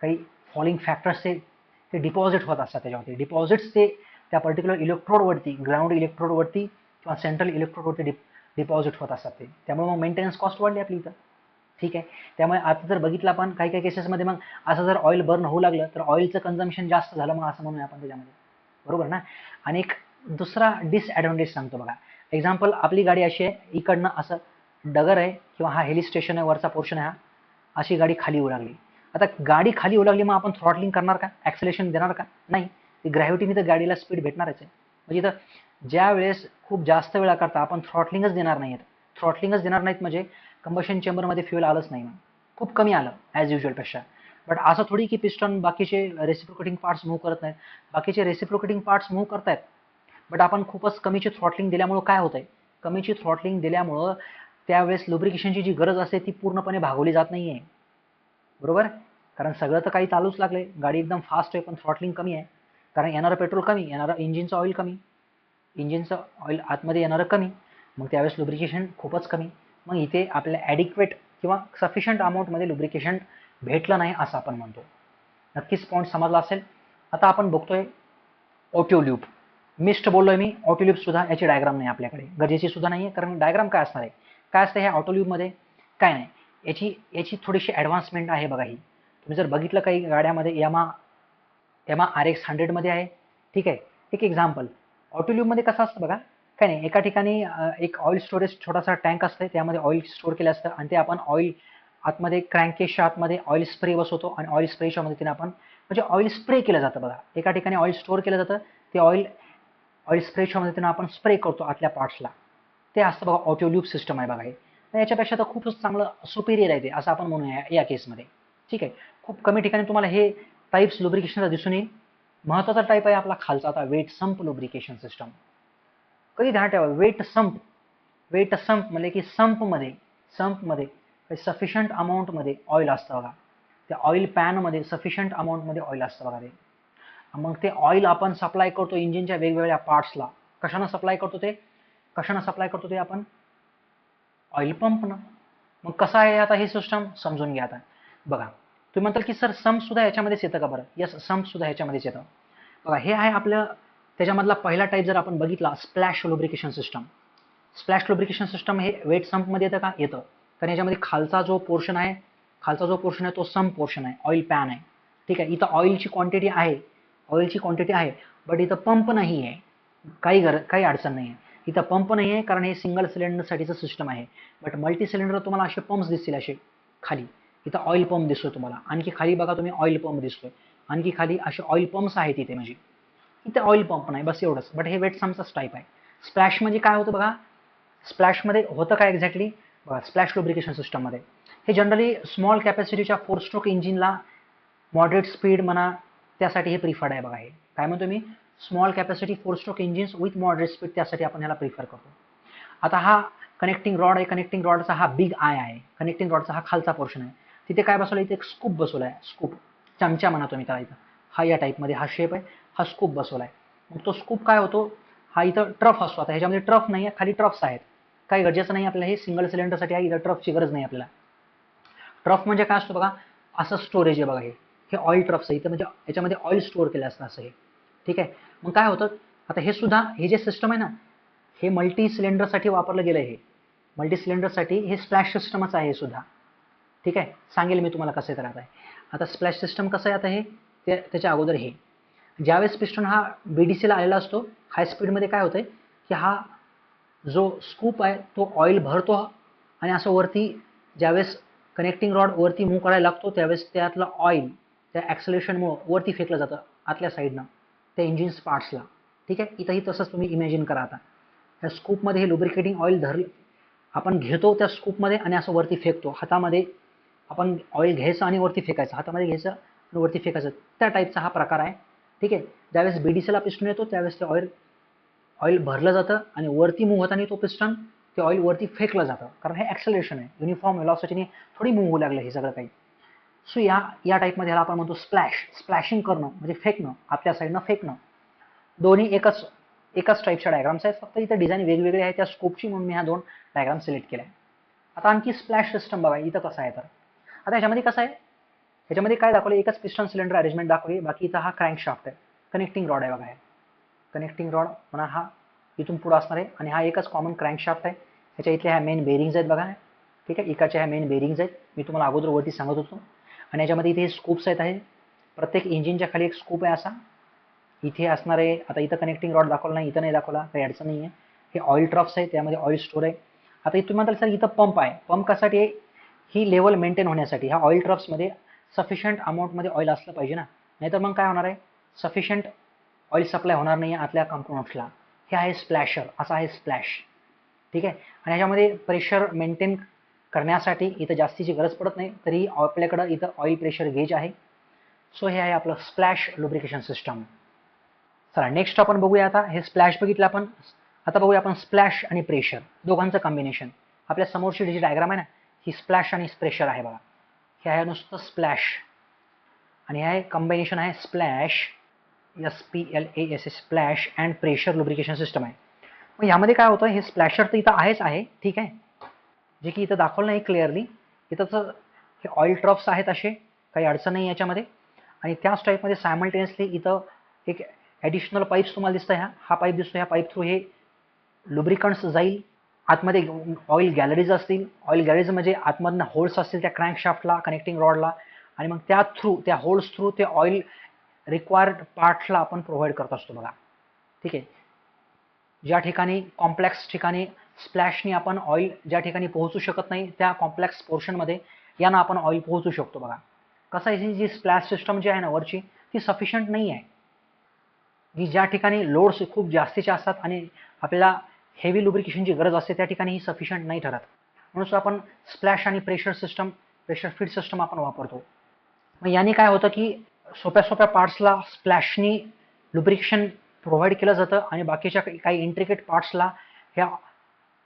Speaker 1: काही फॉलिंग फॅक्टर्स ते डिपॉझिट होत असतात त्याच्यावरती. डिपॉझिट्स ते त्या पर्टिक्युलर इलेक्ट्रोडवरती, ग्राउंड इलेक्ट्रोडवरती किंवा सेंट्रल इलेक्ट्रोडवरती डिपॉझिट होत असतात ते. त्यामुळे मग मेंटेनन्स कॉस्ट वाढली आपली इथं. ठीक आहे. त्यामुळे आता जर बघितलं आपण काही काही केसेसमध्ये, मग असं जर ऑइल बर्न होऊ लागलं तर ऑइलचं कन्झम्पशन जास्त झालं मग असं म्हणूया आपण त्याच्यामध्ये. बरोबर ना. आणि एक दुसरा डिसॲडव्हान्टेज सांगतो बघा. एक्झाम्पल, आपली गाडी अशी आहे, इकडनं असं डगर आहे किंवा हा हिल स्टेशन आहे, वरचा पोर्शन आहे हा, अशी गाडी खाली येऊ लागली. आता गाडी खाली येऊ लागली, मग आपण थ्रॉटलिंग करणार का, ॲक्सेलेरेशन देणार का, नाही. ती ग्रॅव्हिटीने तर गाडीला स्पीड भेटणारच आहे. म्हणजे इथं ज्या वेळेस खूप जास्त वेळा करता आपण थ्रॉटलिंगच देणार नाहीत, थ्रॉटलिंगच देणार नाहीत म्हणजे कंबशन चेंबरमध्ये फ्युएल आलंच नाही, खूप कमी आलं ॲज युजलपेक्षा. बट असं थोडी की पिस्टन बाकीचे रेसिप्रोकेटिंग पार्ट्स मूव्ह करत नाहीत, बाकीचे रेसिप्रोकेटिंग पार्ट्स मूव्ह करतायत. बट आपण खूपच कमीची थ्रॉटलिंग दिल्यामुळं काय होतंय, कमीची थ्रॉटलिंग दिल्यामुळं त्यावेळेस लुब्रिकेशनची जी गरज असते ती पूर्णपणे भागवली जात नाही आहे, बरोबर. कारण सगळं तर काही चालूच लागले, गाडी एकदम फास्ट आहे पण थ्रॉटलिंग कमी आहे, कारण येणारं पेट्रोल कमी, येणारं इंजिनचं ऑइल कमी, इंजिनचं ऑइल आतमध्ये येणारं कमी, मग त्यावेळेस लुब्रिकेशन खूपच कमी. मग इथे आपल्याला ॲडिक्वेट किंवा सफिशियंट अमाऊंटमध्ये लुब्रिकेशन भेटलं नाही असं आपण म्हणतो. नक्कीच पॉईंट समजला असेल. आता आपण बघतोय ऑटोल्यूब. मिस्ट बोललोय मी, ऑटोल्यूब सुद्धा याची डायग्राम नाही आपल्याकडे, गरजेची सुद्धा नाही आहे, कारण डायग्राम काय असणार आहे, काय असतं ह्या ऑटोल्यूबमध्ये, काय नाही. याची थोडीशी ॲडव्हान्समेंट आहे बघा. ही तुम्ही जर बघितलं काही गाड्यामध्ये यामा RX 100मध्ये आहे, ठीक आहे. एक एक्झाम्पल, ऑटोल्यूबमध्ये कसं असतं बघा, काय नाही, एका ठिकाणी एक ऑइल स्टोरेज छोटासा टँक असतं, त्यामध्ये ऑइल स्टोअर केलं असतं आणि ते आपण ऑइल आतमध्ये क्रँकेसच्या आतमध्ये ऑइल स्प्रे बसवतो आणि ऑइल स्प्रेच्या मदतीने आपण म्हणजे ऑइल स्प्रे केलं जातं बघा. एका ठिकाणी ऑइल स्टोअर केलं जातं, ते ऑइल स्प्रेच्या मदतीने आपण स्प्रे करतो आतल्या पार्ट्सला, ते असतं बघा ऑटोल्यूब सिस्टम आहे बघा. हे याच्यापेक्षा तर खूपच चांगलं सुपिरियर आहे ते, असं आपण म्हणूया या केसमध्ये, ठीक आहे. खूप कमी ठिकाणी तुम्हाला हे टाईप्स लुब्रिकेशनचा दिसून येईल. महत्त्वाचा टाईप आहे आपला खालचा आता, वेट संप लुब्रिकेशन सिस्टम. कधी ध्यान ठेवा, वेट संप म्हणजे की संपमध्ये सफिशियंट अमाऊंटमध्ये ऑइल असतं बघा. त्या ऑइल पॅनमध्ये सफिशियंट अमाऊंटमध्ये ऑइल असतं बघा ते. मग ते ऑइल आपण सप्लाय करतो इंजिनच्या वेगवेगळ्या पार्ट्सला. कशानं सप्लाय करतो ते आपण ऑइल पंपनं. मग कसं आहे आता हे सिस्टम समजून घ्या. आता बघा, तुम्ही म्हणताल की सर संप सुद्धा याच्यामध्येच येतं का? बरं, यस, संप सुद्धा ह्याच्यामध्येच येतं बघा. हे आहे आपलं त्याच्यामधला पहिला टाईप. जर आपण बघितला splash lubrication system, splash lubrication system हे वेट संपमध्ये येतं का? येतं. कारण याच्यामध्ये खालचा जो पोर्शन आहे तो संप पोर्शन आहे, ऑइल पॅन आहे, ठीक आहे. इथं ऑइलची क्वांटिटी आहे, बट इथं पंप नाही आहे. काही अडचण नाही आहे, इथं पंप नाही आहे, कारण हे सिंगल सिलेंडरसाठीचं सिस्टम आहे. बट मल्टी सिलेंडर तुम्हाला असे पंप्स दिसतील, असे खाली इथं ऑइल पंप दिसतोय तुम्हाला, आणखी खाली बघा तुम्ही ऑइल पंप दिसतोय, आणखी खाली असे ऑइल पंप्स आहेत इथे. म्हणजे इथे ऑइल पंप नाही, बस एवढंच. बट हे वेट संपचाच टाईप आहे. स्प्लॅश म्हणजे काय होतं बघा, स्प्लॅशमध्ये होतं काय एक्झॅक्टली बघा. स्प्लॅश लुब्रिकेशन सिस्टममध्ये हे जनरली स्मॉल कॅपॅसिटीच्या 4 स्ट्रोक इंजिनला मॉडरेट स्पीड म्हणा, त्यासाठी हे प्रिफर्ड आहे बघा. हे काय म्हणतो मी, small capacity 4 stroke engines with moderate speed, त्यासाठी आपण ह्याला प्रिफर करतो. आता हा कनेक्टिंग रॉड आहे, कनेक्टिंग रॉडचा हा बिग आय आहे, कनेक्टिंग रॉडचा हा खालचा पोर्शन आहे. तिथे काय बसवलं, इथे एक स्कूप बसवला आहे, स्कूप चमचा म्हणा तुम्ही त्याला. इथं हा या टाईपमध्ये हा शेप आहे, हा स्कूप बसवला आहे. मग तो स्कूप काय होतो, हा इथं ट्रफ असतो. आता ह्याच्यामध्ये ट्रफ नाही आहे, खाली ट्रफ्स आहेत, काही गरजेचं नाही आपल्याला, हे सिंगल सिलेंडरसाठी आहे, इथं ट्रफची गरज नाही आपल्याला. ट्रफ म्हणजे काय असतो बघा, असं स्टोरेज आहे बघा. हे ऑइल ट्रफ्स आहे इथं, म्हणजे याच्यामध्ये ऑइल स्टोअर केलं असतं असं हे, ठीक आहे. मग काय होतं, आता हे सुद्धा हे जे सिस्टम आहे ना, हे मल्टी सिलेंडरसाठी वापरलं गेलं आहे. हे मल्टी सिलेंडरसाठी हे स्प्लॅश सिस्टमच आहे सुद्धा, ठीक आहे. सांगेल मी तुम्हाला कसं आहे. आता स्प्लॅश सिस्टम कसं आहे, आता हे त्याच्या अगोदर हे ज्यावेळेस पिस्टन हा BDCला आलेला असतो, हाय स्पीडमध्ये काय होतंय की हा जो स्कूप आहे तो ऑइल भरतो आणि असं वरती ज्यावेळेस कनेक्टिंग रॉड वरती मूव्ह करायला लागतो, त्यावेळेस त्यातलं ऑइल त्या ॲक्सेलरेशनमुळं वरती फेकलं जातं आतल्या साईडनं त्या इंजिन्स पार्ट्सला, ठीक आहे. इथंही तसंच तुम्ही इमॅजिन करा. आता त्या स्कूपमध्ये हे लुब्रिकेटिंग ऑइल आपण घेतो त्या स्कूपमध्ये आणि असं वरती फेकतो. हातामध्ये आपण ऑइल घ्यायचं आणि वरती फेकायचं, हातामध्ये घ्यायचं आणि वरती फेकायचं, त्या टाईपचा हा प्रकार आहे, ठीक आहे. ज्यावेळेस BDCला पिस्टन येतो त्यावेळेस ते ऑइल भरलं जातं आणि वरती मूव्ह होताना तो पिस्टन ते ऑइल वरती फेकलं जातं, कारण हे ॲक्सेलरेशन आहे, युनिफॉर्म वेलॉसिटीने थोडी मूव्ह होऊ लागलं हे सगळं काही. सो या टाईपमध्ये ह्याला आपण म्हणतो स्प्लॅशिंग करणं, म्हणजे फेकणं, आपल्या साईडनं फेकणं. दोन्ही एकाच टाईपच्या डायग्राम्स आहेत, फक्त इथं डिझाईन वेगवेगळे आहे त्या स्कोपची, म्हणून मी ह्या 2 डायग्राम सिलेक्ट केल्या. आता आणखी स्प्लॅश सिस्टम बघा इथं कसं आहे. तर आता ह्याच्यामध्ये कसं आहे, ह्याच्यामध्ये काय दाखवलं, एकच पिस्टन सिलेंडर अरेंजमेंट दाखवली, बाकी इथं हा क्रँकशाफ्ट आहे, कनेक्टिंग रॉड आहे बघा. कनेक्टिंग रॉड म्हणा हा इथून पुढं असणार आहे आणि हा एकच कॉमन क्रँकशाफ्ट आहे. ह्याच्या इथल्या ह्या मेन बेरिंग्ज आहेत बघा, ठीक आहे. इकडच्या ह्या मेन बेरिंग्ज आहेत, मी तुम्हाला अगोदर वरती सांगत होतो. आणि याच्यामध्ये इथे स्कूप्स आहेत, आहे प्रत्येक इंजिनच्या खाली एक स्कूप आहे असा इथे असणार आहे. आता इथं कनेक्टिंग रॉड दाखवला नाही, इथं नाही दाखवला, काही अडचण नाही आहे. हे ऑइल ट्रफ्स आहे, त्यामध्ये ऑइल स्टोअर आहे. आता तुम्ही म्हणताल सर इथं पंप आहे, पंप कशासाठी आहे, ही लेवल मेंटेन होण्यासाठी. ह्या ऑइल ट्रफ्समध्ये सफिशियंट अमाऊंटमध्ये ऑइल असलं पाहिजे ना, नाहीतर मग काय होणार आहे, सफिशियंट ऑइल सप्लाय होणार नाही आतल्या कंपोनंट्सला. हे आहे स्प्लॅशर, असा आहे स्प्लॅश, ठीक आहे. आणि ह्याच्यामध्ये प्रेशर मेंटेन करण्यासाठी इथं जास्तीची गरज पडत नाही, तरी आपल्याकडं इथं ऑइल प्रेशर गेज आहे. सो हे आहे आपलं स्प्लॅश लुब्रिकेशन सिस्टम. चला नेक्स्ट आपण बघूया. आता हे स्प्लॅश बघितलं आपण. आता बघूया आपण स्प्लॅश आणि प्रेशर दोघांचं कॉम्बिनेशन. आपल्या समोरची जी डायग्राम आहे ना, ही स्प्लॅश आणि प्रेशर आहे बघा. हे आहे नुसतं स्प्लॅश आणि हे आहे कॉम्बिनेशन आहे splash, SPLAS, splash and pressure lubrication system आहे. मग यामध्ये काय होतं, हे स्प्लॅशर तर इथं आहेच आहे, ठीक आहे, जे की इथं दाखवलं नाही क्लिअरली. इथं हे ऑइल ट्रफ्स आहेत, असे काही अडचण नाही याच्यामध्ये. आणि त्याच टाईपमध्ये सायमल्टेनियसली इथं एक ॲडिशनल पाईप्स तुम्हाला दिसतं. हा पाईप दिसतो, ह्या पाईप थ्रू हे लुब्रिकंट्स जाईल. आतमध्ये ऑइल गॅलरीज असतील. ऑइल गॅलरीज म्हणजे आतमधनं होल्स असतील त्या क्रँकशाफ्टला, कनेक्टिंग रॉडला, आणि मग त्या होल्स थ्रू ते ऑइल रिक्वायर्ड पार्ट्सला आपण प्रोव्हाइड करत असतो बघा. ठीक आहे. ज्या ठिकाणी कॉम्प्लेक्स ठिकाणी स्प्लॅशनी आपण ऑइल ज्या ठिकाणी पोहोचू शकत नाही, त्या कॉम्प्लेक्स पोर्शनमध्ये यानं आपण ऑइल पोहोचू शकतो बघा. कसं आहे, ही जी स्प्लॅश सिस्टम जी आहे ना वरची, ती सफिशियंट नाही आहे. ही ज्या ठिकाणी लोड्स खूप जास्तीचे असतात आणि आपल्याला हेवी लुब्रिकेशनची गरज असते, त्या ठिकाणी ही सफिशियंट नाही ठरत. म्हणून आपण स्प्लॅश आणि प्रेशर फीड सिस्टम आपण वापरतो. मग याने काय होतं की सोप्या सोप्या पार्ट्सला स्प्लॅशनी लुब्रिकेशन प्रोव्हाइड केलं जातं आणि बाकीच्या काही इंट्रिकेट पार्ट्सला ह्या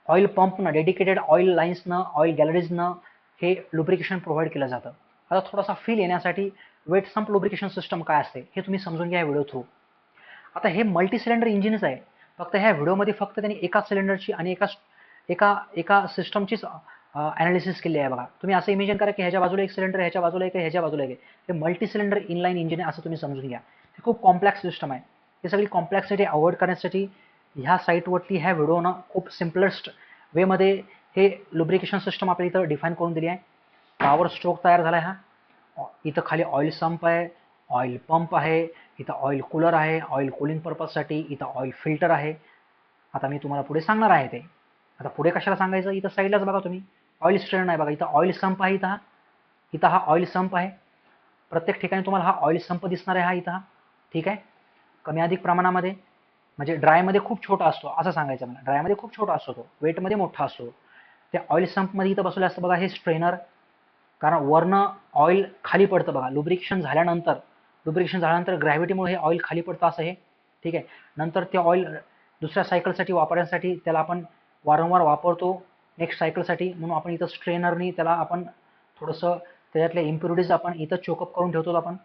Speaker 1: ऑइल पंपनं, डेडिकेटेड ऑइल लाईन्सनं, ऑइल गॅलरीजनं हे लुब्रिकेशन प्रोव्हाइड केलं जातं. आता थोडासा फील येण्यासाठी वेट संप लुब्रिकेशन सिस्टम काय असते हे तुम्ही समजून घ्या व्हिडिओ थ्रू. आता हे मल्टी सिलेंडर इंजिनच आहे. फक्त ह्या व्हिडिओमध्ये फक्त त्यांनी एका सिलेंडरची आणि एका एका सिस्टमचीच ॲनालिसिस केली आहे बघा. तुम्ही असं इमेजिन करा की ह्याच्या बाजूला एक सिलेंडर, ह्याच्या बाजूला एक, ह्याच्या बाजूला एक. हे मल्टी सिलेंडर इनलाईन इंजिन आहे असं तुम्ही समजून घ्या. हे खूप कॉम्प्लेक्स सिस्टम आहे. हे सगळी कॉम्प्लेक्सिटी अवॉइड करण्यासाठी ह्या साईटवरती ह्या व्हिडिओनं खूप सिम्पलेस्ट वेमध्ये हे लुब्रिकेशन सिस्टम आपल्या इथं डिफाईन करून दिली आहे. पॉवर स्ट्रोक तयार झाला आहे हा. इथं खाली ऑइल संप आहे, ऑइल पंप आहे, इथं ऑइल कूलर आहे ऑइल कूलिंग पर्पजसाठी, इथं ऑइल फिल्टर आहे. आता मी तुम्हाला पुढे सांगणार आहे ते. आता पुढे कशाला सांगायचं, इथं साईडलाच बघा तुम्ही ऑइल स्ट्रेन आहे बघा. इथं ऑइल संप आहे, इथं हा ऑइल संप आहे. प्रत्येक ठिकाणी तुम्हाला हा ऑइल संप दिसणार आहे हा इथं. ठीक आहे. कमी अधिक प्रमाणामध्ये म्हणजे ड्रायमध्ये खूप छोटा असतो असं सांगायचं मला. ड्रायमध्ये खूप छोटा असतो तो, वेटमध्ये मोठा असतो. त्या ऑइल संपमध्ये इथं बसवलं असतं बघा हे स्ट्रेनर. कारण वरनं ऑइल खाली पडतं बघा. लुब्रिकेशन झाल्यानंतर ग्रॅव्हिटीमुळे हे ऑइल खाली पडतं असं हे. ठीक आहे. नंतर ते ऑइल दुसऱ्या सायकलसाठी वापरण्यासाठी त्याला आपण वारंवार वापरतो नेक्स्ट सायकलसाठी, म्हणून आपण इथं स्ट्रेनरनी त्याला आपण थोडंसं त्याच्यातल्या इम्प्युरिटीज आपण इथं चोकअप करून ठेवतो. आपण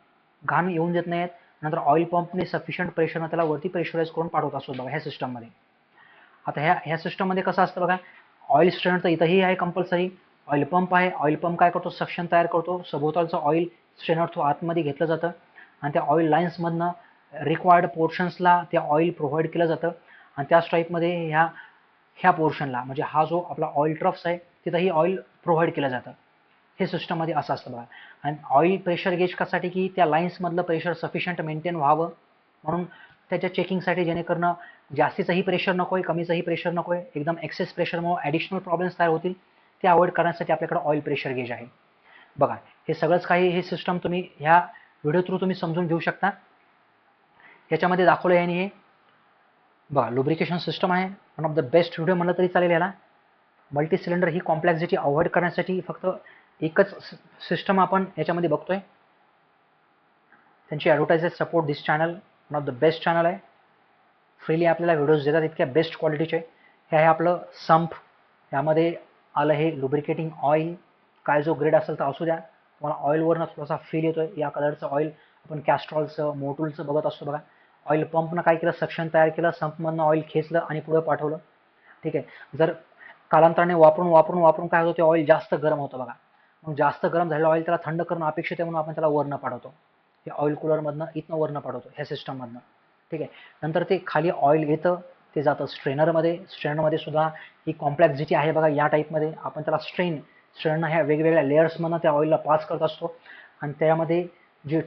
Speaker 1: घाण येऊन देत नाहीत. नंतर ऑइल पंपने सफिशियंट प्रेशरनं त्याला वरती प्रेशराईज करून पाठवत असतो बघा ह्या सिस्टममध्ये. आता ह्या सिस्टममध्ये कसं असतं बघा, ऑइल स्ट्रेनर तर इथंही आहे कंपल्सरी. ऑइल पंप आहे. ऑइल पंप काय करतो, सक्शन तयार करतो. सभोवतालचं ऑइल स्ट्रेनर थ्रू आतमध्ये घेतलं जातं आणि त्या ऑइल लाईन्समधनं रिक्वायर्ड पोर्शन्सला ते ऑइल प्रोव्हाइड केलं जातं. आणि त्याच टाईपमध्ये ह्या पोर्शनला म्हणजे हा जो आपला ऑइल ट्रफ्स आहे तिथंही ऑइल प्रोव्हाइड केलं जातं. हे सिस्टममध्ये असं असतं बघा. आणि ऑइल प्रेशर गेज कशासाठी की त्या लाईन्समधलं प्रेशर सफिशियंट मेंटेन व्हावं म्हणून त्याच्या चेकिंगसाठी, जेणेकरून जास्तीचंही प्रेशर नको आहे, कमीचंही प्रेशर नको आहे, एकदम एक्सेस प्रेशरमुळे ॲडिशनल प्रॉब्लेम्स तयार होतील ते अवॉइड करण्यासाठी आपल्याकडे ऑइल प्रेशर गेज आहे बघा. हे सगळंच काही हे सिस्टम तुम्ही ह्या व्हिडिओ थ्रू तुम्ही समजून घेऊ शकता. ह्याच्यामध्ये दाखवलं आहे आणि हे बघा लुब्रिकेशन सिस्टम आहे. One of the best video म्हणलं तरी चालेल याला. मल्टी सिलेंडर ही कॉम्प्लेक्सिटी अवॉइड करण्यासाठी फक्त एकच सिस्टम आपण याच्यामध्ये बघतोय. त्यांची advertises support this channel, one of the best channel आहे. फ्रीली आपल्याला व्हिडिओज देतात इतक्या बेस्ट क्वालिटीचे. हे आहे आपलं संप. यामध्ये आलं हे लुब्रिकेटिंग ऑइल. काय जो ग्रेड असेल तर असू द्या. तुम्हाला ऑइलवरनं थोडासा फील येतोय. या कलरचं ऑइल आपण कॅस्ट्रॉलचं, मोटूलचं बघत असतो बघा. ऑइल पंपनं काय केलं, सक्शन तयार केलं, संपमधनं ऑइल खेचलं आणि पुढे पाठवलं. ठीक आहे. जर कालांतराने वापरून काय होतं, ते ऑइल जास्त गरम होतं बघा. मग जास्त गरम झालेलं ऑइल त्याला थंड करणं अपेक्षित आहे म्हणून आपण त्याला वरनं पाठवतो. हे ऑइल कूलरमधनं इथनं वरनं पाठवतो ह्या सिस्टममधनं. ठीक आहे. नंतर ते खाली ऑइल येतं, ते जातं स्ट्रेनरमध्ये. स्ट्रेनरमध्ये सुद्धा ही कॉम्प्लेक्सिटी आहे बघा. या टाईपमध्ये आपण त्याला स्ट्रेनरनं ह्या वेगवेगळ्या लेयर्समधनं त्या ऑइलला पास करत असतो आणि त्यामध्ये जे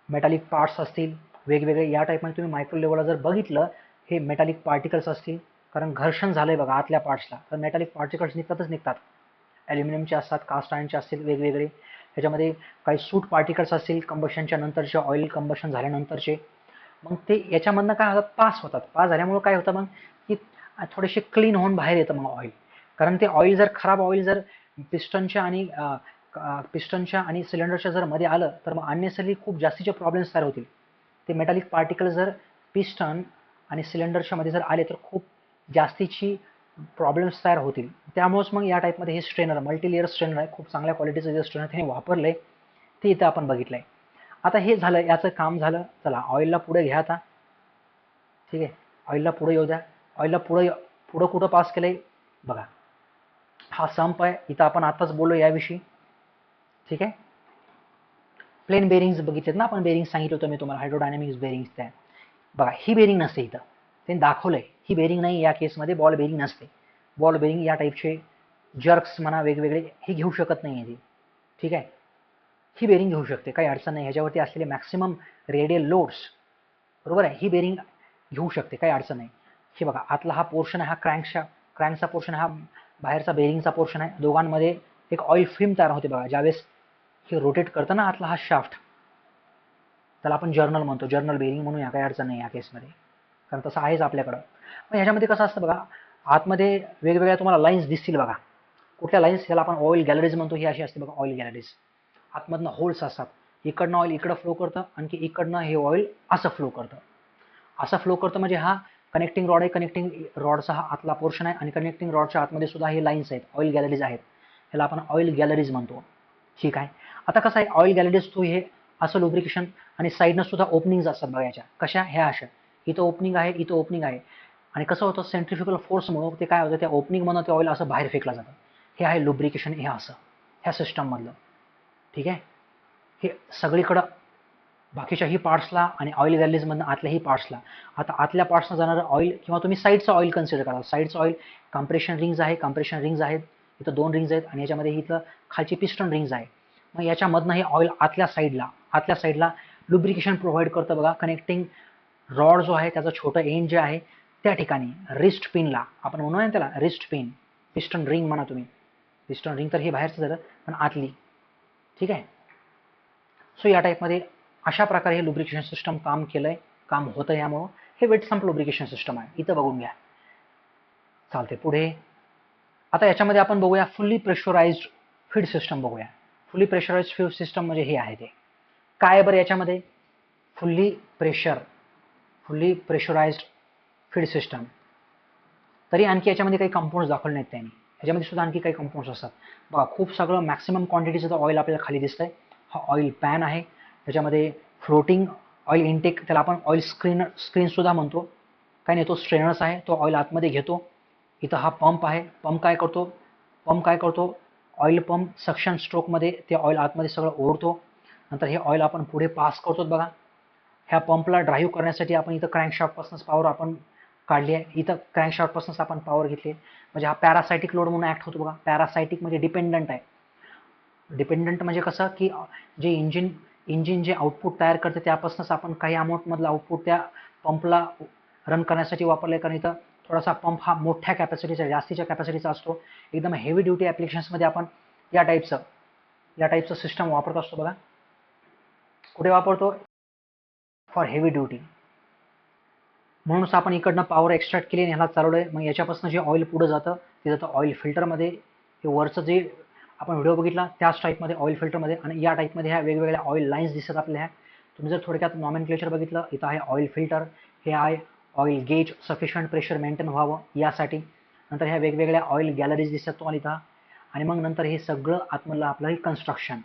Speaker 1: मेटॅलिक पार्ट्स असतील वेगवेगळे या टाईपमध्ये तुम्ही मायक्रो लेवलला जर बघितलं, हे मेटॅलिक पार्टिकल्स असतील. कारण घर्षण झालंय बघा आतल्या पार्ट्सला, तर मेटॅलिक पार्टिकल्स निघतात. ॲल्युमिनियमचे असतात, कास्ट आयर्नचे असतील वेगवेगळे. ह्याच्यामध्ये काही सूट पार्टिकल्स असतील कंबशनच्या नंतरचे, ऑइल कंबशन झाल्यानंतरचे. मग ते याच्यामधनं काय होतात, पास झाल्यामुळे काय होतं मग की थोडेसे क्लीन होऊन बाहेर येतं मग ऑइल. कारण ते ऑइल जर खराब ऑइल जर पिस्टनच्या आणि पिस्टनच्या आणि सिलेंडरच्या जर मध्ये आलं तर मग अननेसरली खूप जास्तीचे प्रॉब्लेम्स तयार होतील. ते मेटॅलिक पार्टिकल जर पिस्टन आणि सिलेंडरच्या मध्ये जर आले तर खूप जास्तीची प्रॉब्लेम्स तयार होतील. त्यामुळेच मग या टाईपमध्ये हे स्ट्रेनर मल्टीलेअर स्ट्रेनर आहे, खूप चांगल्या क्वालिटीचं जे स्ट्रेनर त्याने वापरलंय ते इथं आपण बघितलंय. आता हे झालं, याचं काम झालं. चला ऑइलला पुढे घ्या आता. ठीक आहे, ऑइलला पुढे येऊ द्या. ऑइलला पुढे पुढं कुठं पास केलंय बघा, हा संप आहे. इथं आपण आताच बोललो याविषयी. ठीक आहे, प्लेन बेरिंग्स बघितलेत ना आपण, बेरिंग सांगितलं होतं मी तुम्हाला, हायड्रोडायनामिक्स बेरिंग्स. त्या बघा ही बेरिंग नसते इथं, त्यांनी दाखवलंय ही बेरिंग नाही. या केसमध्ये बॉल बेरिंग नसते. बॉल बेरिंग या टाईपचे जर्क्स म्हणा वेगवेगळे ही घेऊ शकत नाही ती. ठीक आहे, ही बेरिंग घेऊ शकते, काही अडचण नाही. ह्याच्यावरती असलेले मॅक्सिमम रेडियल लोड्स, बरोबर आहे, ही बेरिंग घेऊ शकते, काही अडचण नाही. हे बघा आतला हा पोर्शन आहे, हा क्रँकचा पोर्शन आहे, हा बाहेरचा बेरिंगचा पोर्शन आहे. दोघांमध्ये एक ऑइल फिल्म तयार होते बघा. ज्यावेळेस हे रोटेट करतं ना आतला हा शाफ्ट, त्याला आपण जर्नल म्हणतो, जर्नल बेरिंग म्हणूया, काही अडचण नाही या केसमध्ये, कारण तसं आहेच आपल्याकडं. मग ह्याच्यामध्ये कसं असतं बघा, आतमध्ये वेगवेगळ्या तुम्हाला लाईन्स दिसतील बघा. कुठल्या लाईन्स, याला आपण ऑइल गॅलरीज म्हणतो. ही अशी असते बघा ऑइल गॅलरीज. आतमधनं होल्स असतात, इकडनं ऑइल इकडं फ्लो करतं, आणखी इकडनं हे ऑइल असं फ्लो करतं. असं फ्लो करतं म्हणजे हा कनेक्टिंग रॉड आहे, कनेक्टिंग रॉडचा हा आतला पोर्शन आहे, आणि कनेक्टिंग रॉडच्या आतमध्ये सुद्धा हे लाईन्स आहेत, ऑइल गॅलरीज आहेत. ह्याला आपण ऑइल गॅलरीज म्हणतो. ठीक आहे, आता कसं आहे ऑइल गॅलरीज थ्रू हे असं लुब्रिकेशन, आणि साईडनं सुद्धा ओपनिंग्स असतात बघा याच्या. कशा, ह्या अशा, इथं ओपनिंग आहे, इथं ओपनिंग आहे. आणि कसं होतं सेंट्रिफ्युगल फोर्समुळं ते काय होतं, त्या ओपनिंगमधून ते ऑइल असं बाहेर फेकलं जातं. हे आहे लुब्रिकेशन, हे असं ह्या सिस्टममधलं. ठीक आहे, हे सगळीकडं बाकीच्याही पार्ट्सला आणि ऑइल गॅलरीजमधनं आतल्याही पार्ट्सला. आता आतल्या पार्ट्सनं जाणारं ऑइल, किंवा तुम्ही साईडचं ऑइल कन्सिडर करा. साईडचं ऑइल कम्प्रेशन रिंग्ज आहे, कम्प्रेशन रिंग्ज आहेत, इथं 2 रिंग्ज आहेत, आणि याच्यामध्ये इथं खालची पिस्टन रिंग्ज आहे. मग याच्यामधनं हे ऑइल आतल्या साईडला लुब्रिकेशन प्रोव्हाइड करतं बघा. कनेक्टिंग रॉड जो आहे त्याचं छोटं एंड जे आहे त्या ठिकाणी रिस्ट पिनला आपण म्हणूया ना त्याला रिस्ट पिन, पिस्टन रिंग म्हणा तुम्ही. पिस्टन रिंग तर हे बाहेरचं झालं, पण आतली. ठीक आहे, सो या टाईपमध्ये अशा प्रकारे हे लुब्रिकेशन सिस्टम काम होतं. यामुळं हे वेट संप लुब्रिकेशन सिस्टम आहे, इथं बघून घ्या. चालते पुढे. आता याच्यामध्ये आपण बघूया फुल्ली प्रेशराइज्ड फीड सिस्टम बघूया. फुल्ली प्रेशराइज्ड फीड सिस्टम म्हणजे हे आहे. ते काय बरं याच्यामध्ये, फुल्ली प्रेशराइज्ड फीड सिस्टम. तरी आणखी याच्यामध्ये काही कंपाऊंड्स दाखवले नाहीत त्यांनी. ह्याच्यामध्ये सुद्धा आणखी काही कंपाऊंड्स असतात बघा. खूप सगळं मॅक्सिमम क्वांटिटीचं ऑइल आपल्याला खाली दिसतंय. हा ऑइल पॅन आहे, त्याच्यामध्ये फ्लोटिंग ऑइल इनटेक, त्याला आपण ऑइल स्क्रीन सुद्धा म्हणतो. काय नाही, तो स्ट्रेनर्स आहे, तो ऑइल आतमध्ये घेतो. इथं हा पंप आहे. पंप काय करतो, ऑइल पंप सक्शन स्ट्रोकमध्ये ते ऑइल आतमध्ये सगळं ओढतो. नंतर हे ऑइल आपण पुढे पास करतो बघा. ह्या पंपला ड्राईव्ह करण्यासाठी आपण इथं क्रँकशाफ्टपासूनच पॉवर आपण काढली आहे. इथं क्रँकशाफ्टपासूनच आपण पॉवर घेतली. म्हणजे हा पॅरासायटिक लोड म्हणून ऍक्ट होतो बघा. पॅरासायटिक म्हणजे डिपेंडंट आहे. डिपेंडंट म्हणजे कसं की जे इंजिन जे आउटपुट तयार करते त्यापासूनच आपण काही अमाऊंटमधलं आउटपुट त्या पंपला रन करण्यासाठी वापरले. कारण इथं थोडासा पंप हा मोठ्या कॅपॅसिटीचा, जास्तीच्या कॅपॅसिटीचा असतो. एकदम हेवी ड्युटी ॲप्लिकेशन्समध्ये आपण या टाईपचं सिस्टम वापरत असतो बघा. कुठे वापरतो, फॉर हेवी ड्युटी. म्हणूनच आपण इकडनं पॉवर एक्स्ट्रॅक्ट केली आणि ह्याला चालवलंय. मग याच्यापासून जे ऑइल पुढे जातं ते जातं ऑइल फिल्टरमध्ये. हे वरचं जे आपण व्हिडिओ बघितला त्याच टाईपमध्ये ऑइल फिल्टरमध्ये. आणि या टाईपमध्ये ह्या वेगवेगळ्या ऑइल लाईन्स दिसतात आपल्या. तुम्ही जर थोडक्यात नॉमेनक्लेचर बघितलं, इथं आहे ऑइल फिल्टर, हे आहे oil gauge, sufficient pressure maintain व्हावं यासाठी. नंतर ह्या वेगवेगळ्या ऑइल गॅलरीज दिसतात तुम्हाला इथं. आणि मग नंतर हे सगळं आतमधलं आपलं कन्स्ट्रक्शन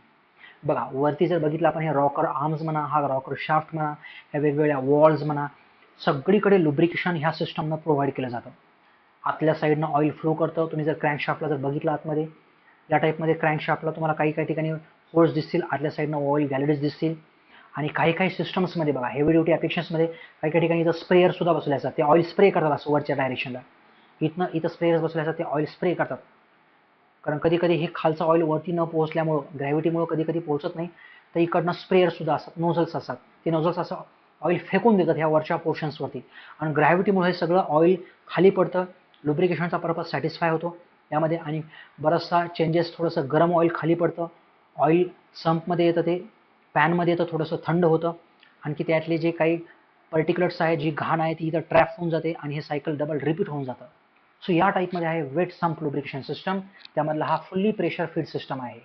Speaker 1: बघा. वरती जर बघितलं आपण, हे रॉकर आर्म्स म्हणा, हा रॉकर शाफ्ट म्हणा, ह्या वेगवेगळ्या वॉल्स म्हणा, सगळीकडे लुब्रिकेशन ह्या सिस्टमनं प्रोव्हाइड केलं जातं. आतल्या साईडनं ऑइल फ्लो करतं. तुम्ही जर क्रँकशाफ्टला जर बघितलं आतमध्ये, या टाईपमध्ये क्रँकशाफ्टला तुम्हाला काही ठिकाणी होल्स दिसतील, आतल्या साईडनं ऑइल गॅलरीज दिसतील. आणि काही सिस्टम्समध्ये बघा, हेवी ड्युटी ॲप्लिकेशन्समध्ये काही ठिकाणी इथं स्प्रेयर सुद्धा बसवले असतात. ते ऑइल स्प्रे करतात असं वरच्या डायरेक्शनला. इथं स्प्रेयर्स बसवले असतात, ते ऑइल स्प्रे करतात. कारण कधी कधी हे खालचं ऑइल वरती न पोहोचल्यामुळं, ग्रॅव्हिटीमुळं कधी कधी पोहोचत नाही, तर इकडनं स्प्रेयर सुद्धा असतात, नोझल्स असतात. ते नोझल्स असं ऑइल फेकून देतात ह्या वरच्या पोर्शन्सवरती. आणि ग्रॅव्हिटीमुळे हे सगळं ऑइल खाली पडतं. लुब्रिकेशनचा पर्पज सॅटिस्फाय होतो यामध्ये. आणि बराचसा चेंजेस, थोडंसं गरम ऑइल खाली पडतं, ऑइल संपमध्ये येतं, ते पॅनमध्ये येतं, थोडंसं थंड होतं. आणखी त्यातले जे काही पर्टिक्युलर्स आहेत, जी घाण आहे ती इथं ट्रॅप होऊन जाते, आणि हे सायकल डबल रिपीट होऊन जातं. सो या टाईपमध्ये आहे वेट संप लुब्रिकेशन सिस्टम, त्यामधला हा फुल्ली प्रेशर फीड सिस्टम आहे.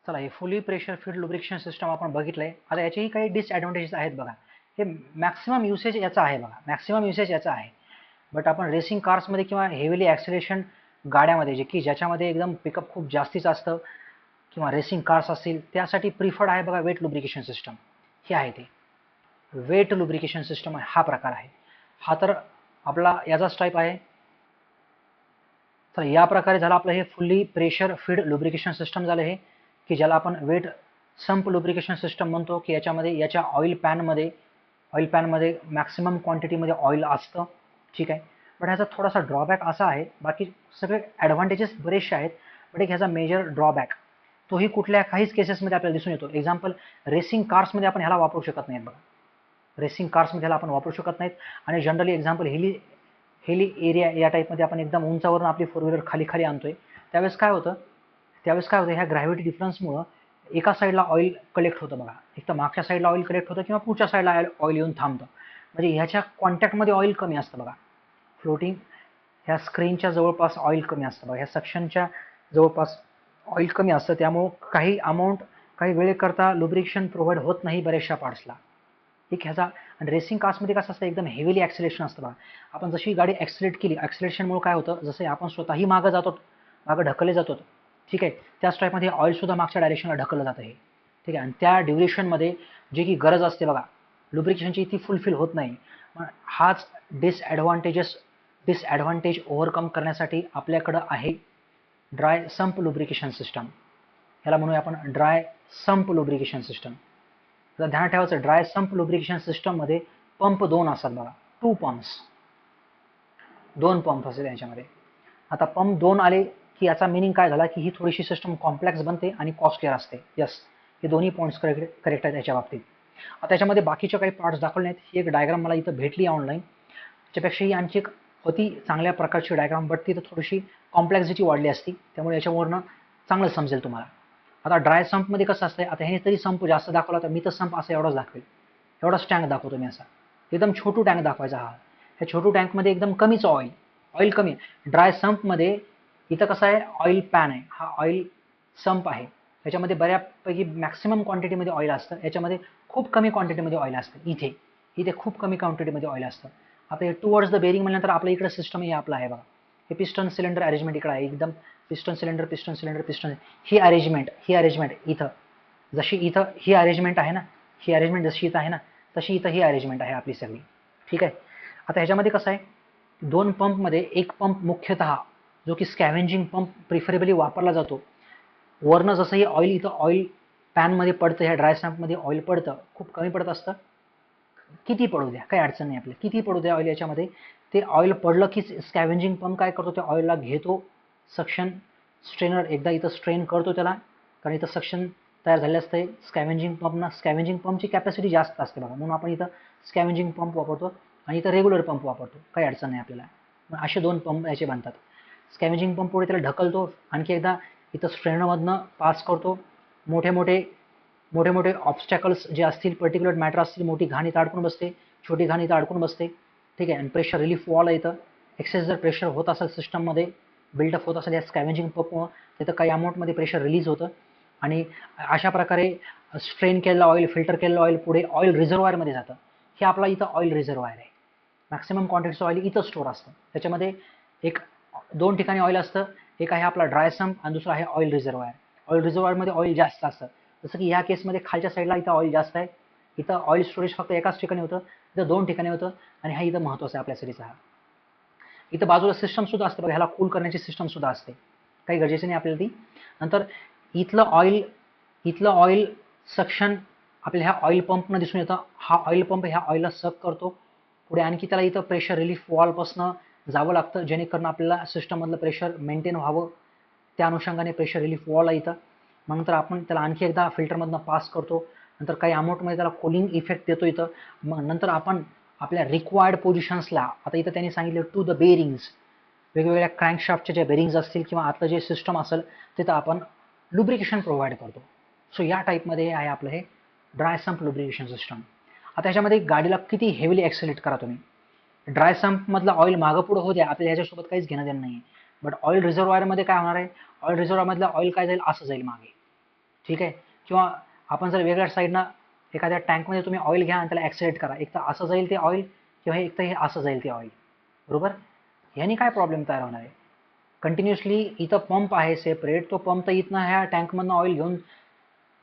Speaker 1: चला, हे फुली प्रेशर फीड लुब्रिकेशन सिस्टम आपण बघितलंय. आता याचेही काही डिसएडव्हान्टेजेस आहेत बघा. हे मॅक्सिमम युसेज याचा आहे बघा, मॅक्सिमम युसेज याचा आहे. बट आपण रेसिंग कार्समध्ये किंवा हेवीली ॲक्सिलेशन गाड्यामध्ये जे की ज्याच्यामध्ये एकदम पिकअप खूप जास्तीचं असतं किंवा रेसिंग कार्स असतील त्यासाठी प्रिफर्ड आहे बघा वेट लुब्रिकेशन सिस्टम. हे आहे ते वेट लुब्रिकेशन सिस्टम हा प्रकार आहे. हा तर आपला याचाच टाईप आहे. तर या प्रकारे झालं आपलं हे fully pressure feed lubrication system झालं हे, की ज्याला आपण वेट संप लुब्रिकेशन सिस्टम म्हणतो, की याच्यामध्ये याच्या ऑइल पॅनमध्ये मॅक्सिमम क्वांटिटीमध्ये ऑइल असतं. ठीक आहे. बट ह्याचा थोडासा ड्रॉबॅक असा आहे, बाकी सगळे ॲडव्हान्टेजेस बरेचसे आहेत, बट एक ह्याचा मेजर ड्रॉबॅक तोही कुठल्या काहीच केसेसमध्ये आपल्याला दिसून येतो. एक्झाम्पल, रेसिंग कार्समध्ये आपण ह्याला वापरू शकत नाहीत बघा. रेसिंग कार्समध्ये ह्याला आपण वापरू शकत नाहीत. आणि जनरली एक्झाम्पल हिली एरिया या टाईपमध्ये आपण एकदम उंचावरून आपली फोर व्हीलर खाली आणतोय, त्यावेळेस काय होतं ह्या ग्रॅव्हिटी डिफरन्समुळं एका साईडला ऑइल कलेक्ट होतं बघा. एक तर मागच्या साईडला ऑइल कलेक्ट होतं किंवा पुढच्या साईडला ऑइल येऊन थांबतं. म्हणजे ह्याच्या कॉन्टॅक्टमध्ये ऑइल कमी असतं बघा. फ्लोटिंग ह्या स्क्रीनच्या जवळपास ऑइल कमी असतं बघा. ह्या सक्शनच्या जवळपास ऑइल कमी असतं, त्यामुळं काही वेळेकरता लुब्रिकेशन प्रोव्हाइड होत नाही बऱ्याचशा पार्ट्सला. एक ह्याचा. आणि रेसिंग कार्समध्ये कसं असतं, एकदम हेवीली ॲक्सिलेशन असतं बघा. आपण जशी गाडी ॲक्सिलेट केली, ॲक्सिलेशनमुळे काय होतं, जसं आपण स्वतःही मागं ढकलले जातो. ठीक आहे. त्याच टाईपमध्ये ऑइलसुद्धा मागच्या डायरेक्शनला ढकललं जातं हे. ठीक आहे. आणि त्या ड्युरेशनमध्ये जी की गरज असते बघा लुब्रिकेशनची, ती फुलफिल होत नाही. हाच डिसॲडव्हान्टेज ओव्हरकम करण्यासाठी आपल्याकडं आहे ड्राय संप लुब्रिकेशन सिस्टम. ह्याला म्हणूया आपण ड्राय संप लुब्रिकेशन सिस्टम. तर ध्यान ठेवायचं, ड्राय संप लुब्रिकेशन सिस्टममध्ये पंप 2 असतात बघा. 2 पंप्स, 2 पंप असतात याच्यामध्ये. आता पंप 2 आले की याचा मिनिंग काय झाला, की ही थोडीशी सिस्टम कॉम्प्लेक्स बनते आणि कॉस्टलियर असते. यस, हे दोन्ही पॉईंट्स करेक्ट आहेत याच्या बाबतीत. आता याच्यामध्ये बाकीचे काही पार्ट्स दाखवले नाहीत. ही एक डायग्राम मला इथं भेटली ऑनलाईन. त्याच्यापेक्षा ही आणखी एक होती चांगल्या प्रकारची डायग्राम, बट ती तर थोडीशी कॉम्प्लेक्सिटी वाढली असती, त्यामुळे याच्यावरनं चांगलं समजेल तुम्हाला. आता ड्राय संपमध्ये कसं असतंय, आता ह्याने तरी संप जास्त दाखवला, तर मी तर संप असं एवढाच दाखवेल, एवढाच टँक दाखवतो मी असा. एकदम छोटू टँक दाखवायचा हा. ह्या छोटू टँकमध्ये एकदम कमीच ऑइल कमी. ड्राय संपमध्ये इथं कसं आहे, ऑइल पॅन आहे, हा ऑइल संप आहे. त्याच्यामध्ये बऱ्यापैकी मॅक्सिमम क्वांटिटीमध्ये ऑइल असतं, याच्यामध्ये खूप कमी क्वांटिटीमध्ये ऑइल असतं. इथे खूप कमी क्वांटिटीमध्ये ऑइल असतं. आता हे टुवर्ड्स द बेरिंग म्हणल्यानंतर आपल्या इकडे सिस्टम हे आपलं आहे बघा. हे पिस्टन सिलेंडर अरेंजमेंट इकडे आहे, एकदम पिस्टन सिलेंडर. ही अरेंजमेंट इथं जशी इथं ही अरेंजमेंट आहे ना, ही अरेंजमेंट जशी इथं आहे ना, तशी इथं ही अरेंजमेंट आहे आपली सगळी. ठीक आहे. आता ह्याच्यामध्ये कसं आहे, 2 पंपमध्ये एक पंप मुख्यतः जो की स्कॅव्हेंजिंग पंप प्रिफरेबली वापरला जातो. वरनं जसं हे ऑइल इथं ऑइल पॅनमध्ये पडतं, ह्या ड्राय स्नॅपमध्ये ऑइल पडतं, खूप कमी पडत असतं. किती पडू द्या, काही अडचण नाही आपल्याला, किती पडू द्या ऑइल याच्यामध्ये. ते ऑइल पडलं की स्कॅव्हेंजिंग पंप काय करतो, त्या ऑइलला घेतो, सक्शन स्ट्रेनर एकदा इथं स्ट्रेन करतो त्याला, कारण इथं सक्शन तयार झाले असते. स्कॅव्हेंजिंग पंपची कॅपॅसिटी जास्त असते बघा, म्हणून आपण इथं स्कॅव्हेंजिंग पंप वापरतो आणि इथं रेग्युलर पंप वापरतो, काही अडचण नाही आपल्याला. मग असे 2 पंप याचे बनतात. स्कॅव्हेंजिंग पंप पुढे त्याला ढकलतो, आणखी एकदा इथं स्ट्रेनरमधनं पास करतो. मोठे मोठे ऑब्स्टॅकल्स जे असतील, पर्टिक्युलर मॅटर असतील, मोठी घाण इथं अडकून बसते, छोटी घाण इथं अडकून बसते. ठीक आहे. आणि प्रेशर रिलीफ वॉल आहे इथं. एक्सेस जर प्रेशर होत असेल सिस्टममध्ये, बिल्डअप होत असेल या स्कॅव्हेंजिंग पंपमुळं, तिथं काही अमाऊंटमध्ये प्रेशर रिलीज होतं आणि अशा प्रकारे स्ट्रेन केलेलं ऑइल, फिल्टर केलेलं ऑइल पुढे ऑइल रिझर्वायरमध्ये जातं. हे आपला इथं ऑइल रिझर्वायर आहे. मॅक्सिमम क्वांटिटीचं ऑइल इथं स्टोअर असतं. त्याच्यामध्ये 2 ठिकाणी ऑइल असतं. एक आहे आपला ड्राय संप आणि दुसरा आहे ऑइल रिझर्वायर. ऑइल रिझर्वायरमध्ये ऑइल जास्त असतं. जसं की ह्या केसमध्ये खालच्या साईडला इथं ऑइल जास्त आहे. इथं ऑइल स्टोरेज फक्त एकाच ठिकाणी होतं, इथं 2 ठिकाणी होतं. आणि हा इथं महत्त्वाचा आहे आपल्यासाठीचा हा. इथं बाजूला सिस्टम सुद्धा असते बघा, ह्याला कूल करण्याची सिस्टम सुद्धा असते, काही गरजेचं नाही आपल्याला ती. नंतर इथलं ऑइल सक्शन आपल्या ह्या ऑइल पंपनं दिसून येतं. हा ऑइल पंप ह्या ऑइलला सक करतो. पुढे आणखी त्याला इथं प्रेशर रिलीफ वॉलपासनं जावं लागतं, जेणेकरून आपल्याला सिस्टममधलं प्रेशर मेंटेन व्हावं. त्या अनुषंगाने प्रेशर रिलीफ वॉल आहे इथं. मग नंतर आपण त्याला आणखी एकदा फिल्टरमधनं पास करतो. नंतर काही अमाऊंटमध्ये त्याला कूलिंग इफेक्ट देतो इथं. मग नंतर आपण आपल्या रिक्वायर्ड पोझिशन्सला, आता इथं त्यांनी सांगितलं टू द बेरिंग्स, वेगवेगळ्या क्रँकशाफ्टचे जे बेरिंग्स असतील किंवा आतलं जे सिस्टम असेल तिथं आपण लुब्रिकेशन प्रोव्हाइड करतो. सो या टाईपमध्ये आहे आपलं हे ड्राय संप लुब्रिकेशन सिस्टम. आता ह्याच्यामध्ये गाडीला किती हेवीली ॲक्सिलेट करा तुम्ही, ड्राय सम्पमधलं ऑइल मागं पुढं होऊ द्या, आपल्याला ह्याच्यासोबत काहीच घेणं देणं नाही आहे. बट ऑइल रिझर्व्हायरमध्ये काय होणार आहे, ऑइल रिझर्व्हायरमधलं ऑइल काय जाईल, असं जाईल मागे. ठीक आहे. किंवा आपण जर वेगळ्या साईडनं एखाद्या टँकमध्ये तुम्ही ऑइल घ्या आणि त्याला ॲक्सिलेट करा, एक तर असं जाईल ते ऑइल किंवा एक तर हे असं जाईल ते ऑइल. बरोबर. ह्यानी काय प्रॉब्लेम तयार होणार आहे, कंटिन्युअसली इथं पंप आहे सेपरेट, तो पंप तर इथनं ह्या टँकमधनं ऑइल घेऊन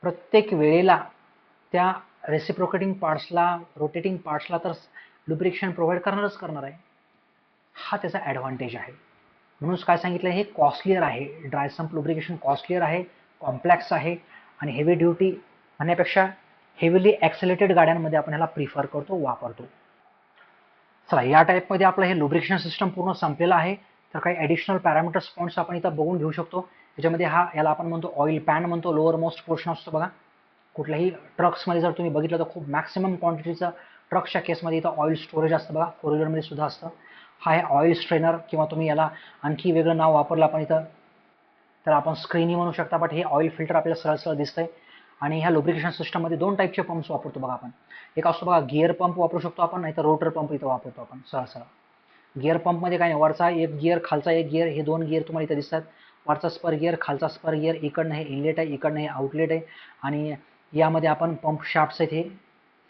Speaker 1: प्रत्येक वेळेला त्या रेसिप्रोकेटिंग पार्ट्सला, रोटेटिंग पार्ट्सला तर लुब्रिकेशन प्रोव्हाइड करणार आहे. हा त्याचा ॲडव्हान्टेज आहे. म्हणूनच काय सांगितलं, हे कॉस्टलियर आहे. ड्राय सम्प लुब्रिकेशन कॉस्टलियर आहे, कॉम्प्लेक्स आहे आणि हेवी ड्युटी म्हणण्यापेक्षा हेवीली ॲक्सेलेटेड गाड्यांमध्ये आपण ह्याला प्रिफर करतो, वापरतो. चला, या टाईपमध्ये आपलं हे लुब्रिकेशन सिस्टम पूर्ण संपलेलं आहे. तर काही ॲडिशनल पॅरामीटर्स पॉईंट्स आपण इथं बघून घेऊ शकतो. त्याच्यामध्ये याला आपण म्हणतो ऑइल पॅन म्हणतो, लोअर मोस्ट पोर्शन असतो बघा. कुठल्याही ट्रक्समध्ये जर तुम्ही बघितलं तर खूप मॅक्सिमम क्वांटिटीचं ट्रक्सच्या केसमध्ये इथं ऑइल स्टोरेज असतं बघा, 4 व्हीलरमध्ये सुद्धा असतं. हा आहे ऑइल स्ट्रेनर, किंवा तुम्ही याला आणखी वेगळं नाव वापरलं आपण इथं तर आपण स्क्रीनही म्हणू शकता, बट हे ऑइल फिल्टर आपल्याला सरळ सरळ दिसतंय. आणि ह्या लुब्रिकेशन सिस्टममध्ये 2 टाईपचे पंप्स वापरतो बघा आपण. एक असतो बघा गिअर पंप वापरू शकतो आपण, नाही तर रोटर पंप इथं वापरतो आपण सरळ सरळ. गिअर पंपमध्ये काय नाही, वरचा एक गिअर, खालचा एक गिअर, हे 2 गिअर तुम्हाला इथं दिसतात. वरचा स्पर गिअर, खालचा स्पर गिअर, इकडनं हे इनलेट आहे, इकडनं हे आउटलेट आहे. आणि यामध्ये आपण पंप शाफ्ट्स आहेत,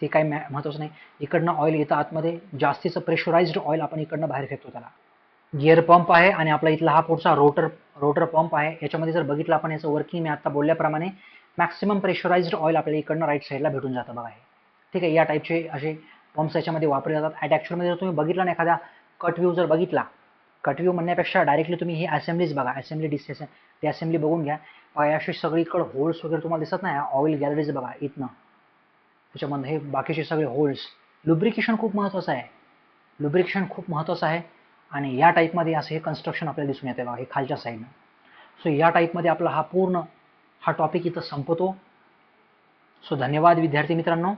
Speaker 1: ते काही महत्त्वाचं नाही. इकडनं ऑइल येतं आतमध्ये, जास्तीचं प्रेशराइज्ड ऑइल आपण इकडनं बाहेर फेकतो त्याला. गिअर पंप आहे आणि आपला इथला हा पुढचा रोटर पंप आहे. याच्यामध्ये जर बघितलं आपण, याचं वर्किंग मी आता बोलल्याप्रमाणे मॅक्सिमम प्रेशराइज्ड ऑइल आपल्याला इकडनं राईट साईडला भेटून जातं बघा हे. ठीक आहे. या टाईपचे असे पंप्स याच्यामध्ये वापरले जातात. ॲक्च्युअलमध्ये जर तुम्ही बघितलं ना, एखादा कट व्ह्यू जर बघितला, कट व्ह्यू म्हणण्यापेक्षा डायरेक्टली तुम्ही ही असेंब्लीज बघा, ती असेंब्ली बघून घ्या. अशी सगळीकडे होल्स वगैरे तुम्हाला दिसत नाही, ऑइल गॅलरीज बघा इथनं, त्याच्यामधनं हे बाकीचे सगळे होल्स. लुब्रिकेशन खूप महत्त्वाचं आहे, लुब्रिकेशन खूप महत्त्वाचं आहे. आणि या टाईपमध्ये असं हे कन्स्ट्रक्शन आपल्याला दिसून येते बघा, हे खालच्या साईडनं. सो या टाईपमध्ये आपला हा टॉपिक इथं संपतो. सो धन्यवाद विद्यार्थी मित्रांनो.